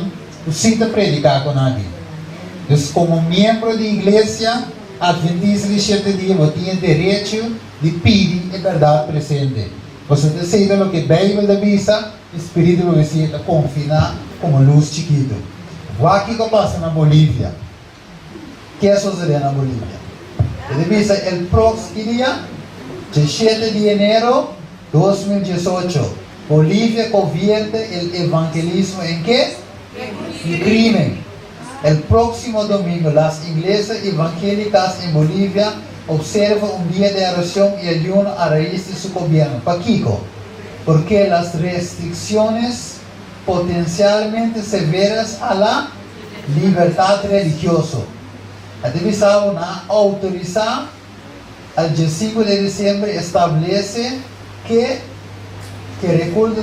sinta predicar con alguien. Entonces, como miembro de iglesia, Adventista de 7 días, tiene derecho de pedir la verdad presente. Você decide lo que a Bíblia diz, o Espírito vai ser confinar como luz chiquito. O que passa na Bolívia? O que sucede na Bolívia? Ele diz, el próximo dia, 17 de enero de 2018, Bolívia convierte el evangelismo en qué? En crimen. El próximo domingo, las iglesias evangélicas en Bolivia observan un día de oración y ayuno a raíz de su gobierno. Paquico, porque las restricciones potencialmente severas a la libertad religiosa. Avisaron a autorizar al 5 de diciembre establece que recurso de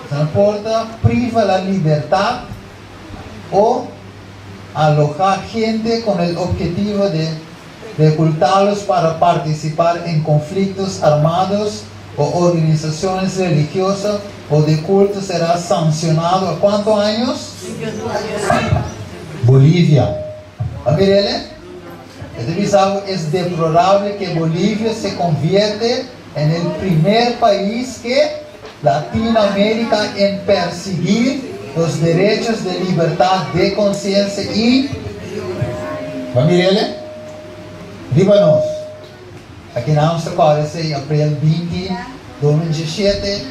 transporta priva la libertad o alojar gente con el objetivo de reclutarlos para participar en conflictos armados o organizaciones religiosas o de culto será sancionado ¿a cuántos años? Bolivia. A ver, es deplorable que Bolivia se convierte en el primer país que Latinoamérica en perseguir los derechos de libertad de conciencia y familia. Líbanos, aquí en Amsterdam, en abril 20, 2017,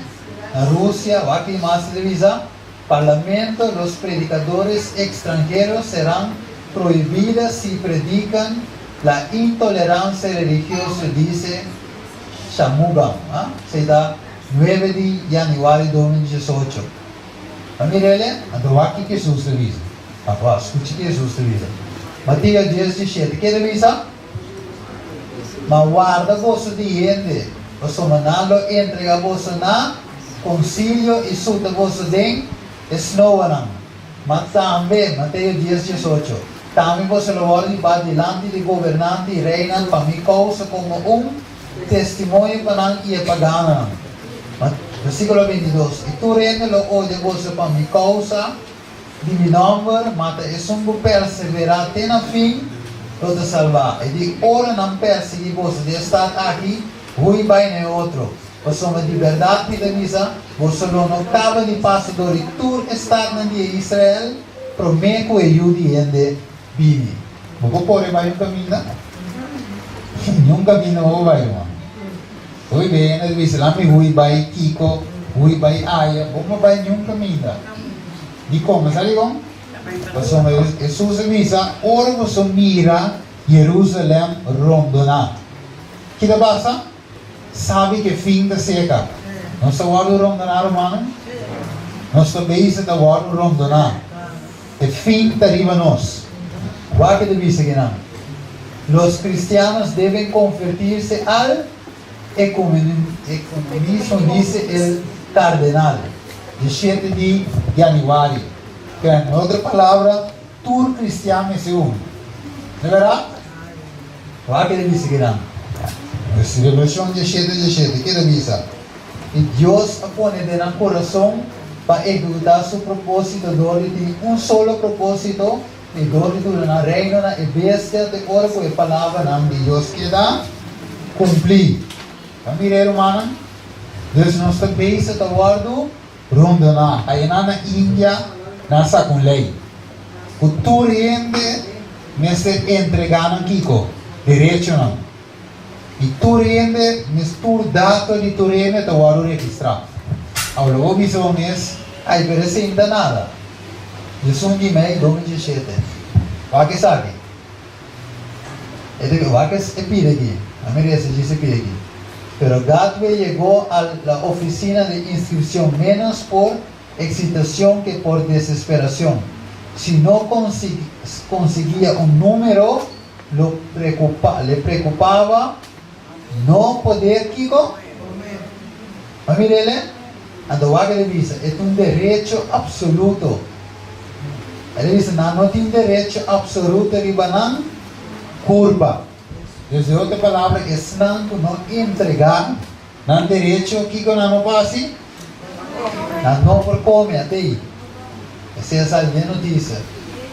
en Rusia, o aquí más de visa, Parlamento, los predicadores extranjeros serán prohibidos si predican la intolerancia religiosa, dice Shamugam, se da 9 de januario de 2018. Familia, ando aquí que Jesús te visa. Papá, escuche que Jesús te visa. Mateo 17, ¿qué te visa? Mas guarda vosso diente, vosso manalo entrega vosso na concílio e suta vosso den esnoanam. Mas também, Mateus 10:18, também vosso louvor vai delante de governante e reina para mi causa como testemunho para e paganam. Versículo 22, e tu reina lo odia vosso para mi causa, de mi nombre, mata e sungo perseverar até na fim, lo te salvar. E de ora não perseguir você de estar aqui, ruim vai no outro. Você é de verdade da misa, você não acaba de passador e tu estar na dia Israel, prometo e ajude ende bini. Vou pôr mais um caminho? Um caminho não vai, irmão. Oi bem, na misa lá me ruim vai Kiko, ruim vai Aya, vou vai nenhum caminho. De como, sabe como? Jesus misa, ora você mira Jerusalém rondona. Que da passa? Sabe que fim da seca. Nós está guardo rondona, romano? Nós está beisa da guardo rondona. E fim da riba nós. Qual que deve ser que não? Los cristianos devem convertir-se al ecumenismo, dice el cardenal, de 7 de januario. Que en otra palabra, tour cristiano es uno. ¿De verdad? ¿Cuál que dice que no? Es Revolución 17, ¿qué dice? Y Dios pone en el corazón para ejecutar su propósito, de un solo propósito, y de una reina, y bestia de oro, pues palabra de Dios que da cumplir. Mira, hermano, Dios nos está besa de guardo, rondona, ahí en la India, nasa con lei. Tu rende me está entregando Kiko, derecho não. E tu rende, tu dato de tu rende, te vou registrar. Agora, o missão é, aí parece ainda nada. Eu sou de meio, 2017. O que sabe? O que é pide aqui? A merece diz pide aqui. Pero Gatway llegó a la oficina de inscripción menos por excitación que por desesperación. Si no conseguía un número, le preocupaba no poder, Kiko. Mírele, Ando va que le dice, es un derecho absoluto. Ele dice, no tiene derecho absoluto de banan curva. Desde otra palabra, es no entregar, no derecho que no pase, no por comer até aí. Essa é a boa notícia.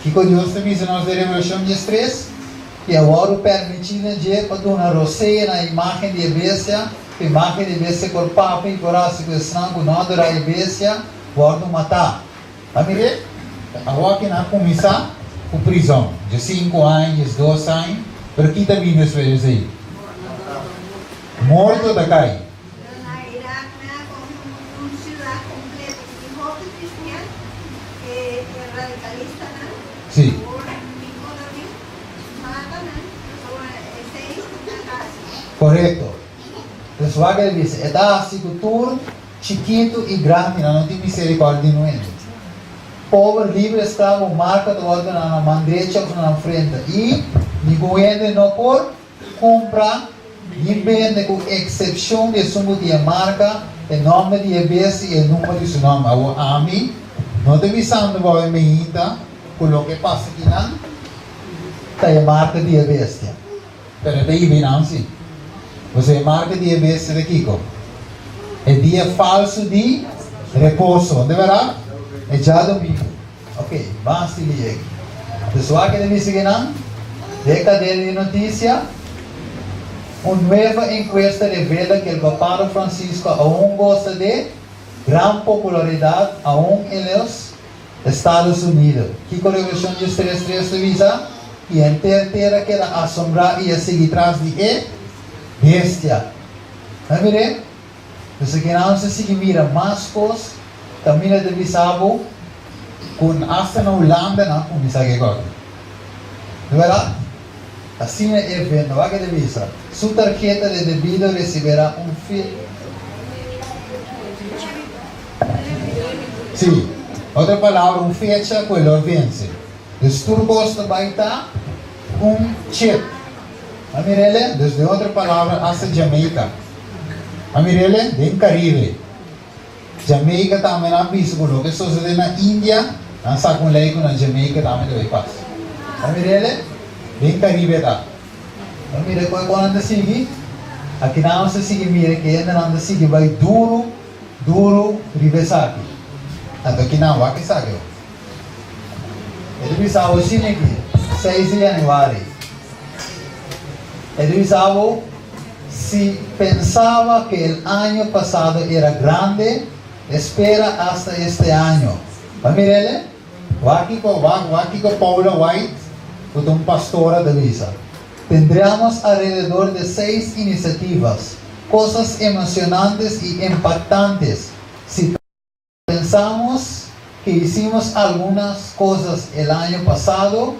Que Deus te diz na Revelação 13, que agora permitindo de para uma roceia na imagem de bestia, a imagem de bestia por papo e por assim que sangue não adora a bestia, guarda matar. Amém? Agora que não começar a prisão, de 5 anos, 2 anos, pero que também não se vê aí. Morto da cai. Sí. Correcto. Entonces, va que dice, está así cultura, chiquito y grande, no tiene misericordia de nuevo. Pobre, libre, esclavo, marca de orden a la mano derecha o a la frente. Y ni gobierno no por comprar, ni vende con excepción de su de marca, el nombre de bestia y el número de su nombre. A mí, no te avisando, voy a me con lo que pasa aquí, ¿no? Está marca de bestia. Pero de ahí viene así. Você marca de bestia de Kiko. El día falso de reposo, ¿de verdad? Es ya domingo. Ok, vamos a leer. Pessoal que deve seguir, ¿no? De cadena de noticia. Una nueva encuesta revela que el Papa Francisco aún goza de gran popularidad aún en los Estados Unidos. Que con Revelación 3:3 avisa y entera queda asombrada y a seguir tras de bestia. ¿No mire? Entonces que no se sigue mira más cosas, también de visabo con hasta en Holanda no comienza que cosa. ¿De verdad? Así es el evento, va que te visa. Su tarjeta de débito recibirá un Sí, otra palabra, un fecha que lo vence. Entonces tu costo va a estar un chip. A mirele, desde otra palabra, hasta Jamaica. A mirele, de Caribe. Jamaica también ha visto con lo que sucede en la India, han sacado un ley con la Jamaica también de paz. A mirele, de Caribe está. A mirele, cuando anda sigue, aquí no se sigue, mire que anda sigue, va duro, rivesaki. Hasta aquí no va que saque. Ele bisavo assim aqui, 6 de janeiro. Ele bisavo si pensaba que el año pasado era grande, espera hasta este año. ¿Va a mirarle? Aquí con Paula White, con un pastora de Visa. Tendríamos alrededor de 6 iniciativas, cosas emocionantes y impactantes. Si pensamos que hicimos algunas cosas el año pasado,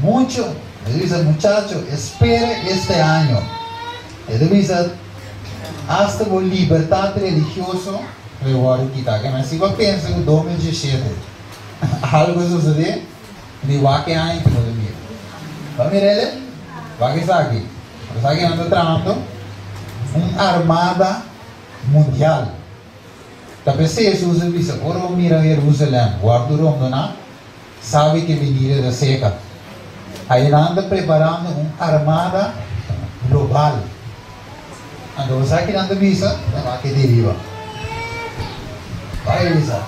mucho, le dice muchacho, espere este año. Le dice, hasta la libertad religiosa, le voy a quitar. Que si yo pienso que 2017, algo sucede, me va a quedar en todo el día. ¿Va a mirarle? Va a quedar aquí. Está aquí ando tramando una armada mundial. Talvez se Jesus dice, ahora mira Jerusalén, guarda o Roma, sabe que venir da seca. Aí anda preparando uma armada global. Ando você que anda visa, vai que deriva. Vai visa.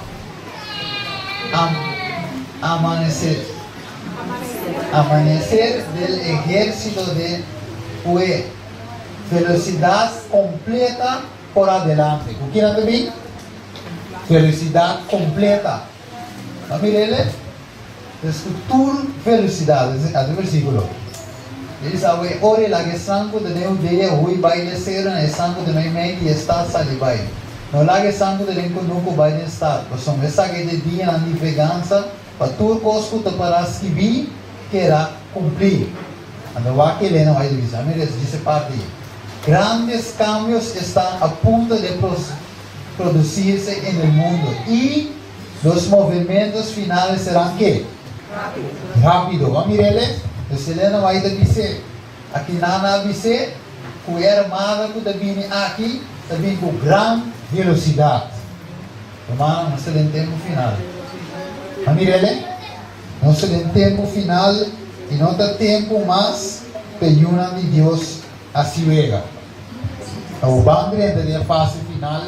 Amanecer del ejército de Hue. Velocidad completa por adelante. ¿Con quién anda bien? Velocidad completa. ¿No mirele? Escultura velocidade, é versículo. Ele sabe, ore la que sangue de Deus dia hui baile ser na sangue de meu mente está salibai. No la que sangue de Deus nunca baile estar. Pois são essa que de dia na navegança, para tu cosco te para escrever que era cumprir. Ando va que le não vai dizer, a mire dice parte. Grandes cambios estão a punto de producirse en el mundo y los movimientos finales serán ¿qué? Rápido. Vamos a mirarle. El Selena va a dizer, aquí nada dice, que armada que viene aquí, también con gran velocidad. Hermano, nós estamos em tempo final. Amirele, nós estamos em tempo final e não dá tempo mais para a de Deus assim vega. O banco de a fase final,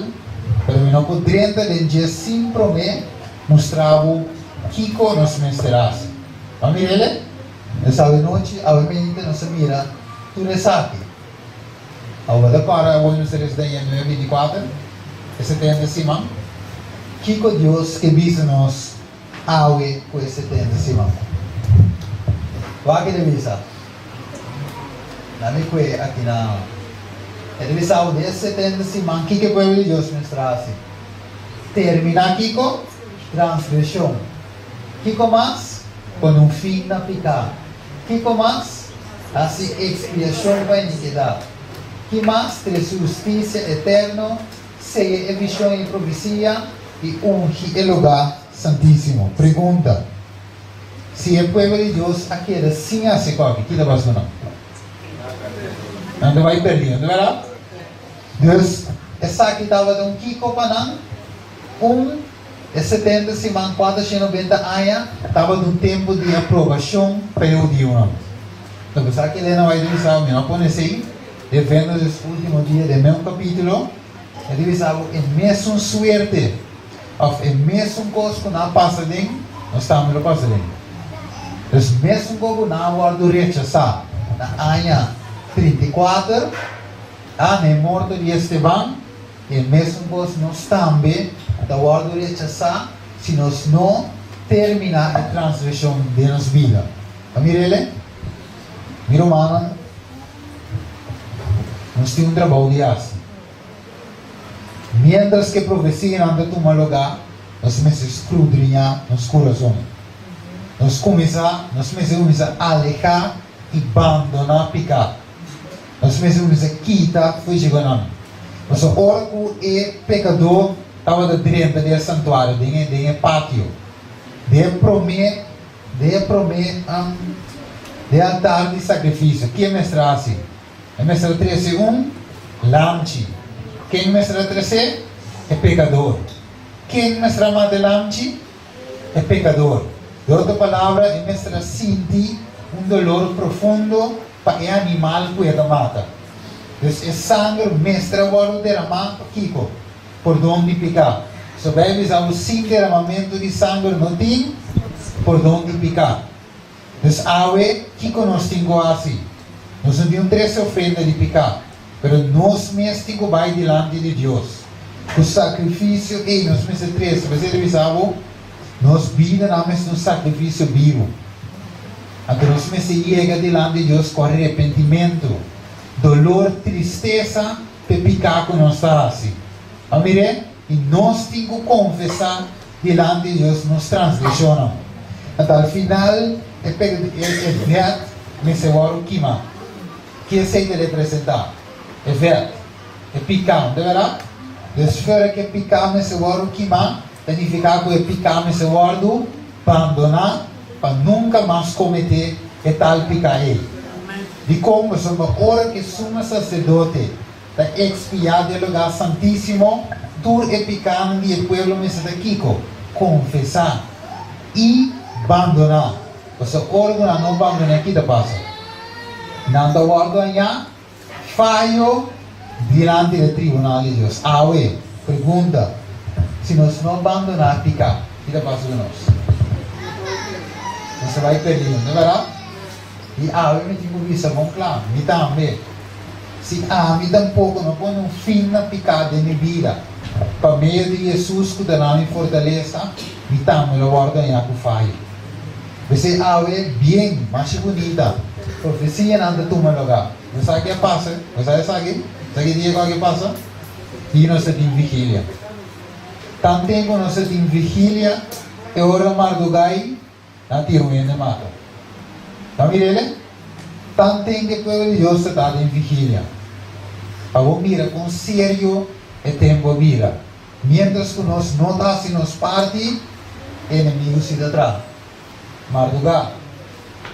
terminou com 30 de dia sem prometer, mostrava que nos mesterás. Amirele, essa noite, obviamente, nós mira tudo isso aqui. Agora, para o ano de 2024, esse tempo de cima, que Deus que visa nos aue com esse tempo de cima. Vai que visa. Nami que aqui na ele visa o desse tempo de cima, que o povo de Deus mestrasse. Terminar aqui com transgressão. Que mais? Com fim na picar. Que mais? Assim expiação para a iniquidade. Que mais? Ter justiça eterna, seja visão e profecia e unge o lugar santíssimo. Pergunta: se o povo de Deus aqui era sim a se coque, que está passando? Não vai perder, não é verdade? Deus, essa aqui estava de Kiko Panang, é 70, 54, 90 anos, estava de tempo de aprovação para o dia. Então, essa aqui ele não vai divisar, não pode ser, devendo os últimos dias do meu capítulo, ele divisava a mesma suerte, a mesma coisa que não passa dentro, nós estamos no passa dentro. Os mesmos que não guardo rechazar, na ano 34, ano morto de Esteban, e mesmo coisa nós também, da guardo rechazar, se nós não terminar a transgressão de nossa vida. Amirele, mi romana, nós temos trabalho de assim. Mientras que profecia anda tomar lugar, nós começamos a escudriñar nos corações. Nós começamos a alejar e abandonar o pecado. Nós começamos a quitar o chegando. Nós ora que o pecador estava dentro do santuário, dentro do pátio. De altar de sacrifício. Quem mestra assim? É mestra 13, lamchi. Quem mestra 13? É pecador. Quem mestra mais de lamchi? É pecador. De outra palavra, é mestra sentir dolor profundo para o animal que ele mata. Então, é sangue mestra agora derramar Kiko, por onde picar. Se vai avisar o sim derramamento de sangue não tem, por onde picar. Então, awe, Kiko nós temos assim. Nós não temos 13 ofrendas de picar, mas nós mesmos vai diante de Deus. O sacrifício é nós mesmos 13, você avisava, nós vida não é um sacrifício vivo. Então nós mesmos chega diante de Deus com arrependimento, dolor, tristeza, para picar com nós assim. Amém? E nós temos que confessar diante de Deus, nos transgressionamos. Então ao final, é verdade, me se vai o queimar. Que é de representar? É verdade, é picar, não é verdade? Desfera que picar, me se vai o queimar, significa que picar, me se vai abandonar, para nunca mais cometer tal pecado. De como sobre a hora que suma sacerdote para expiar do lugar santíssimo, tur e pecado e o povo me está aqui, confessar e abandonar. Você ora não abandona aqui da passa. Não da guarda falho diante do tribunal de Deus. Awe, pergunta, se nós não abandonar pecado, o que passa de nós? Você vai perder, não é verdade? E eu me digo isso, vamos claro, me também. Se me tampouco não põe um fim na pecado de minha vida, para meio de Jesus que dará minha fortaleza, me também lo guarda em algo falho. Você é bem, mais bonita, profecia não anda tomar lugar. Você sabe o que passa? Você sabe? Sabe o que passa? E nós estamos em vigília. Tanto tempo nós estamos em vigília, e ora Mardogai, na tiruinha de mata. Tá mirele? Tanto tempo que o povo de Deus está em vigília. Para mira com sério é tempo mira. Mientras que nós não estamos nos parte, inimigos se atrás. Mardogai,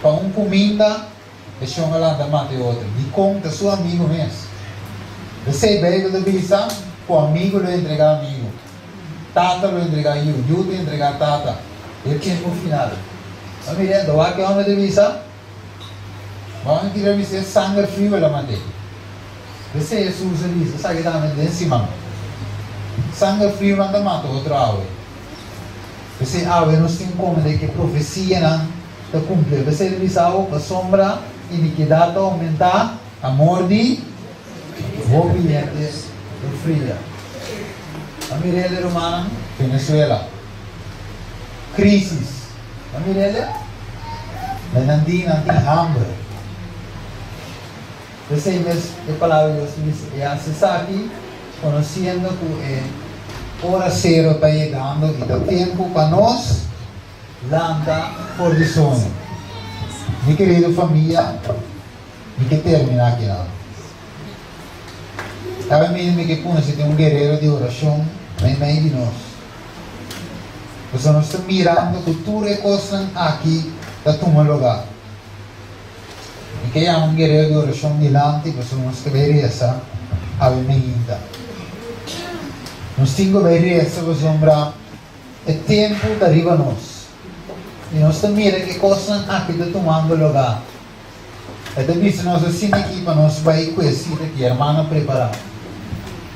para comida, é só lá da mata e outra. De conta seu amigo mesmo. Você veio da visa, o amigo lhe entregar amigo. Tata lo entrega a yo te entrega a Tata. El tiempo final. Miren, ¿dónde va que vamos a visa? Vamos a tirar visa sangre frío en la materia. Ese es su servicio, sabe que también de encima. Sangre frío manda matar otro ave. Ese ave no se incómodo de que profecía no te cumple. Ese visa a sombra, iniquidad aumenta, amor de obedientes de fría. A Mirele Romana, Venezuela. Crisis. A Mirele, la Nandina, hambre. Esa es la palabra de Dios. Y hace aquí, conociendo que hora cero está llegando y el tiempo para nos landa por el sueño. Mi querida familia, y que termina aquí nada. Sabe mesmo que quando você tem guerreiro de oração, vem meio de nós. Você não está mirando que tudo é coisa aqui, da tua lugar. E que há guerreiro de oração delante, você não está vendo essa, a bem-vinda. Nós temos que ver essa, você lembra, é tempo de arriba nós. E nós estamos mirando que coisa aqui está tomando lugar. É também se nós assim aqui, para nós vai conhecer que a irmã preparar.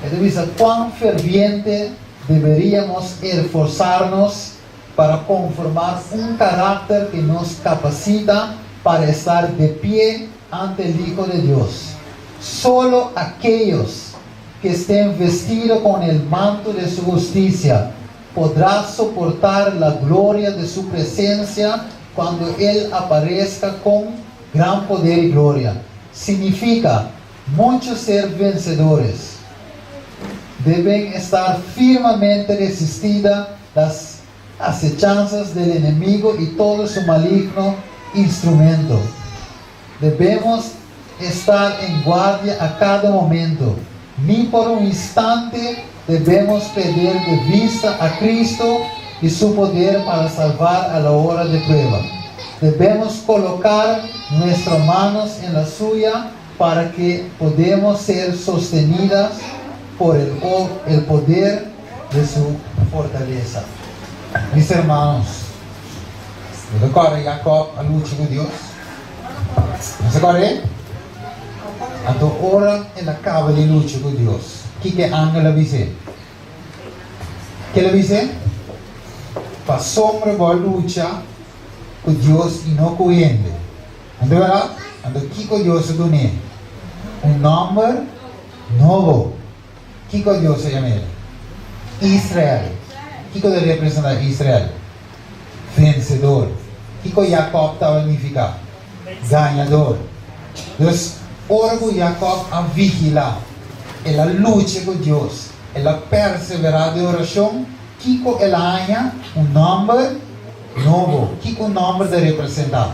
Entonces, cuán ferviente deberíamos esforzarnos para conformar un carácter que nos capacita para estar de pie ante el Hijo de Dios. Solo aquellos que estén vestidos con el manto de su justicia podrán soportar la gloria de su presencia cuando Él aparezca con gran poder y gloria. Significa muchos ser vencedores. Deben estar firmemente resistidas las acechanzas del enemigo y todo su maligno instrumento. Debemos estar en guardia a cada momento. Ni por un instante debemos perder de vista a Cristo y su poder para salvar a la hora de prueba. Debemos colocar nuestras manos en la suya para que podamos ser sostenidas por el poder de su fortaleza. Mis hermanos, ¿no se acuerdan Jacob a lucha con Dios? ¿No se acuerdan? Ando ora en la cava de lucha con Dios. ¿Qué ángel le dice? ¿Qué le dice? Para sombra va a lucha con Dios y no con él. ¿Ando verdad? Ando aquí con Dios se une. Un nombre nuevo. ¿Qué Dios se llama? Israel. ¿Qué debe representar Israel? Vencedor. ¿Qué Jacob estaba significa? Ganador. Entonces, ahora Jacob a vigilar. Él a lucha con Dios. Él a perseverar de oración. ¿Qué él haya? Un nombre nuevo. ¿Qué nombre de representar?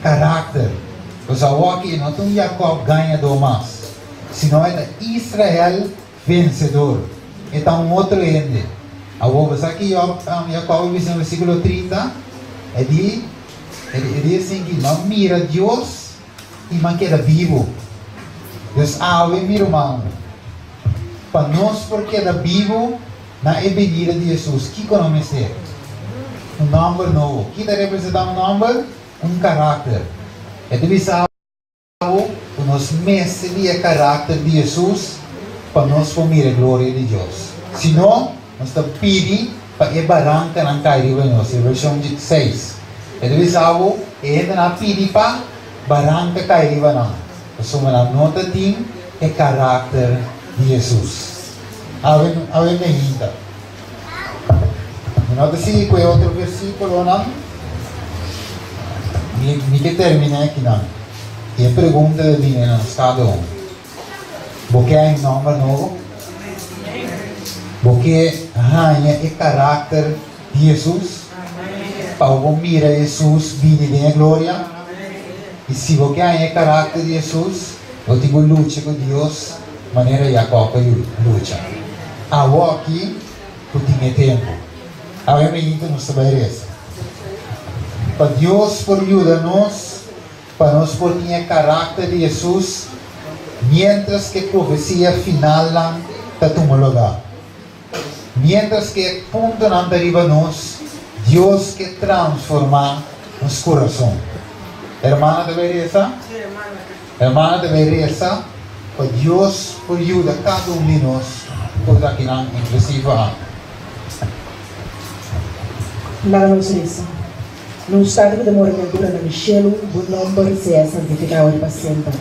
Carácter. Entonces, ahora aquí no es un Jacob ganador más, sino es Israel vencedor. Está un otro ende. Agora, aqui Jacob diz no versículo 30, ele diz assim que não mira Deus e não queda vivo. Deus ave mira humano. Para nós, porque queda vivo na venida de Jesus, que conhece é? Um nome novo. Que está representando um nome? Um caráter. Ele diz algo que nós mestre caráter de Jesus para nós comer a glória de Deus. Se não, nós estamos pedindo para que barranca não caia em nós. Versão 6. Ele diz algo, e ainda não pede para barranca cair em nós. Então, uma nota tem é caráter de Jesus. Ave bendita. Nota se com outro versículo, não? Me que termina aqui, não? E a pergunta de linha, cada um. Porque há um nome novo? Porque há caráter de Jesus? Para o mira Jesus, vida e glória. E se você há caráter de Jesus, eu tenho luta com Deus, maneira Jacob luta. Agora aqui, eu tenho tempo. Agora mesmo não saber isso. Para Deus por ajuda-nos, para nós por ter caráter de Jesus, mientras que a profecia final está tomando lugar. Mientras que punto arriba nos, Dios que transforma nuestro corazón. Hermana de Bereza, hermana de Bereza, para Dios por ayuda cada uno de nosotros, por aquí inclusive. Láganos isso. No estado de morventura na Michelo, o nome seja santificado para sempre.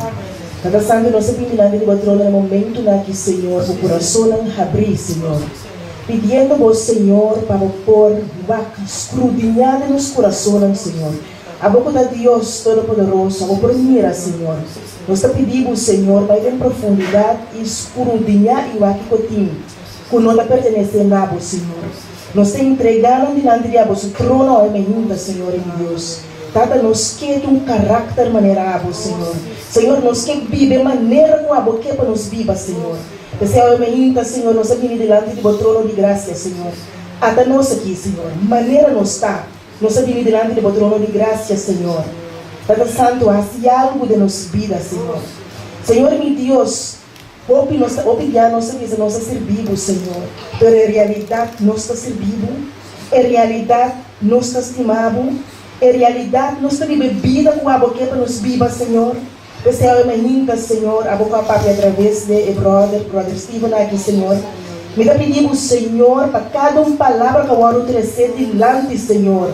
Cada santo nossa pinilada de patrona no momento na que Senhor, o coração não abrir, Senhor. Pedindo ao Senhor para pôr vaca escrudinhada nos corações, Senhor. A boca de Deus Todo-Poderoso, a por mira, Senhor. Nós pedimos, Senhor, para ir em profundidade e escrudinhar e vaca cotinho, que não está pertencendo a Deus, Senhor. Nós te entregamos diante de vosso trono, ó menina, Senhor em Deus. Tata nos quer um caráter maneirado, Senhor. Senhor, nos quer viver maneira com a boca para nos viva, Senhor. Desejo, menina, Senhor, nós aqui diante de vosso trono de graça, Senhor. Até nós aqui, Senhor. Maneira nos está. Nós aqui diante de vosso trono de graça, Senhor. Tata Santo, há algo de nos vida, Senhor. Senhor, meu Deus. Hoje nós estamos servindo, Senhor, pero em realidade nós estamos servindo, em realidade nós estamos estimando, em realidade nós estamos vivendo com a boca para nos viva, Senhor. Esse é o menino, Senhor, a boca parte através de brother Steven aqui, Senhor. Me dá pedimos, Senhor, para cada palavra que eu vou trazer delante, Senhor,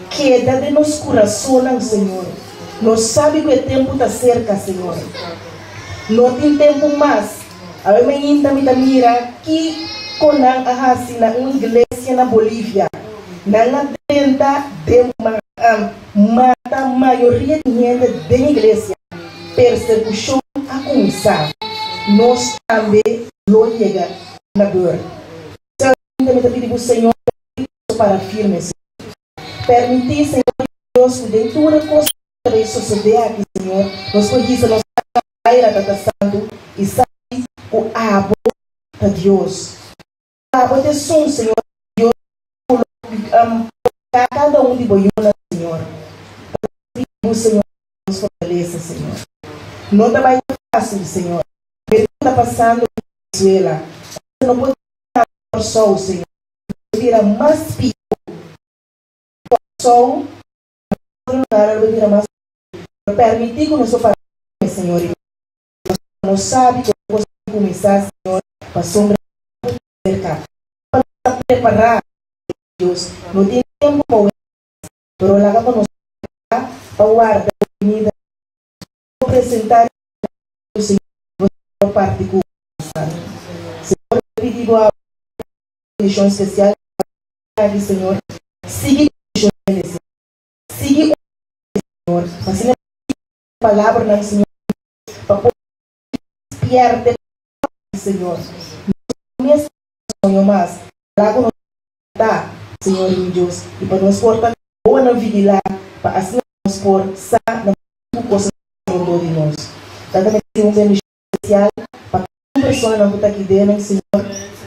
que é de nosso coração, Senhor. Nós sabemos que o tempo está cerca, Senhor. Não tem tempo mais. A menina também mira que quando a na uma igreja na Bolívia, na tenta de mata a maioria de gente da igreja, perseguição a começar. Nós também não chega na dor. Então, também pedimos, Senhor, para firme, Senhor. Permitir, Senhor, Deus, que dentro de coisa que suceder aqui, Senhor, nós podemos Tata Santo e sabe o abo de Deus. O abo de som, Senhor, Deus, cada de boiuna, Senhor. O Senhor nos fortaleça, Senhor. Não está mais fácil, Senhor. O que está passando na Venezuela, não pode estar por sol, Senhor. Vira mais pior. O sol, não vira mais pior. Permitir que nós façamos, Senhor. Não sabe que eu vou começar, Senhor, para a sombra cerca. Para preparar, Deus. Não tem tempo para o pero lá para nos para guardar a comida. Vou apresentar o Senhor por parte do Senhor, pedido a condição especial aqui, Senhor. Siga a condição, siga o Senhor. Assim a palavra na Senhor para pierde, Senhor. Não é sonho mais. Lá quando está, Senhor meu Deus, e para nos portar boa na vigilar, para assim nos pôr sa na coisa do mundo de nós. Também tem um bem especial para cada pessoa que está aqui dentro, Senhor.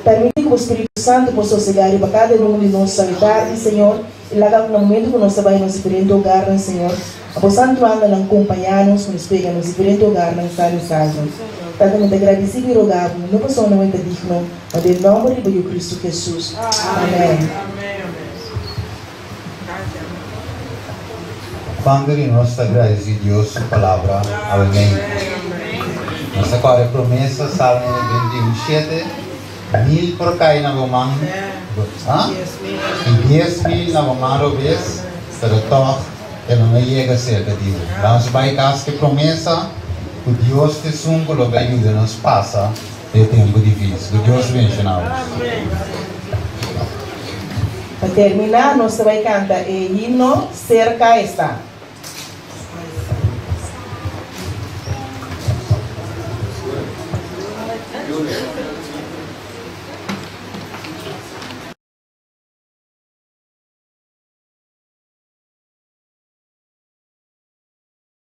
Permite que o Espírito Santo possa chegar para cada um de nós sanitários, Senhor. E lá no momento que nós vamos nos diferentes lugares, Senhor. O Santo anda a acompanhar-nos, nos pega nos diferentes lugares, em casa. Tanto agradecido e rogado, não passou na mente digno, mas em nome de Cristo Jesus. Amém. Quando nós agradecemos a Deus por palavra, amém. Nossa agora promessa, Salmo 21:7, 1000 por cair na mão, e 10.000 na mão vez, pero toch, não chega cerca disso. Vamos vai caso que promessa. O Deus te sungo lo ajuda nos passa o tempo difícil. O Deus mencionamos. Para terminar, nós vamos cantar o hino Cerca Está. Gracias.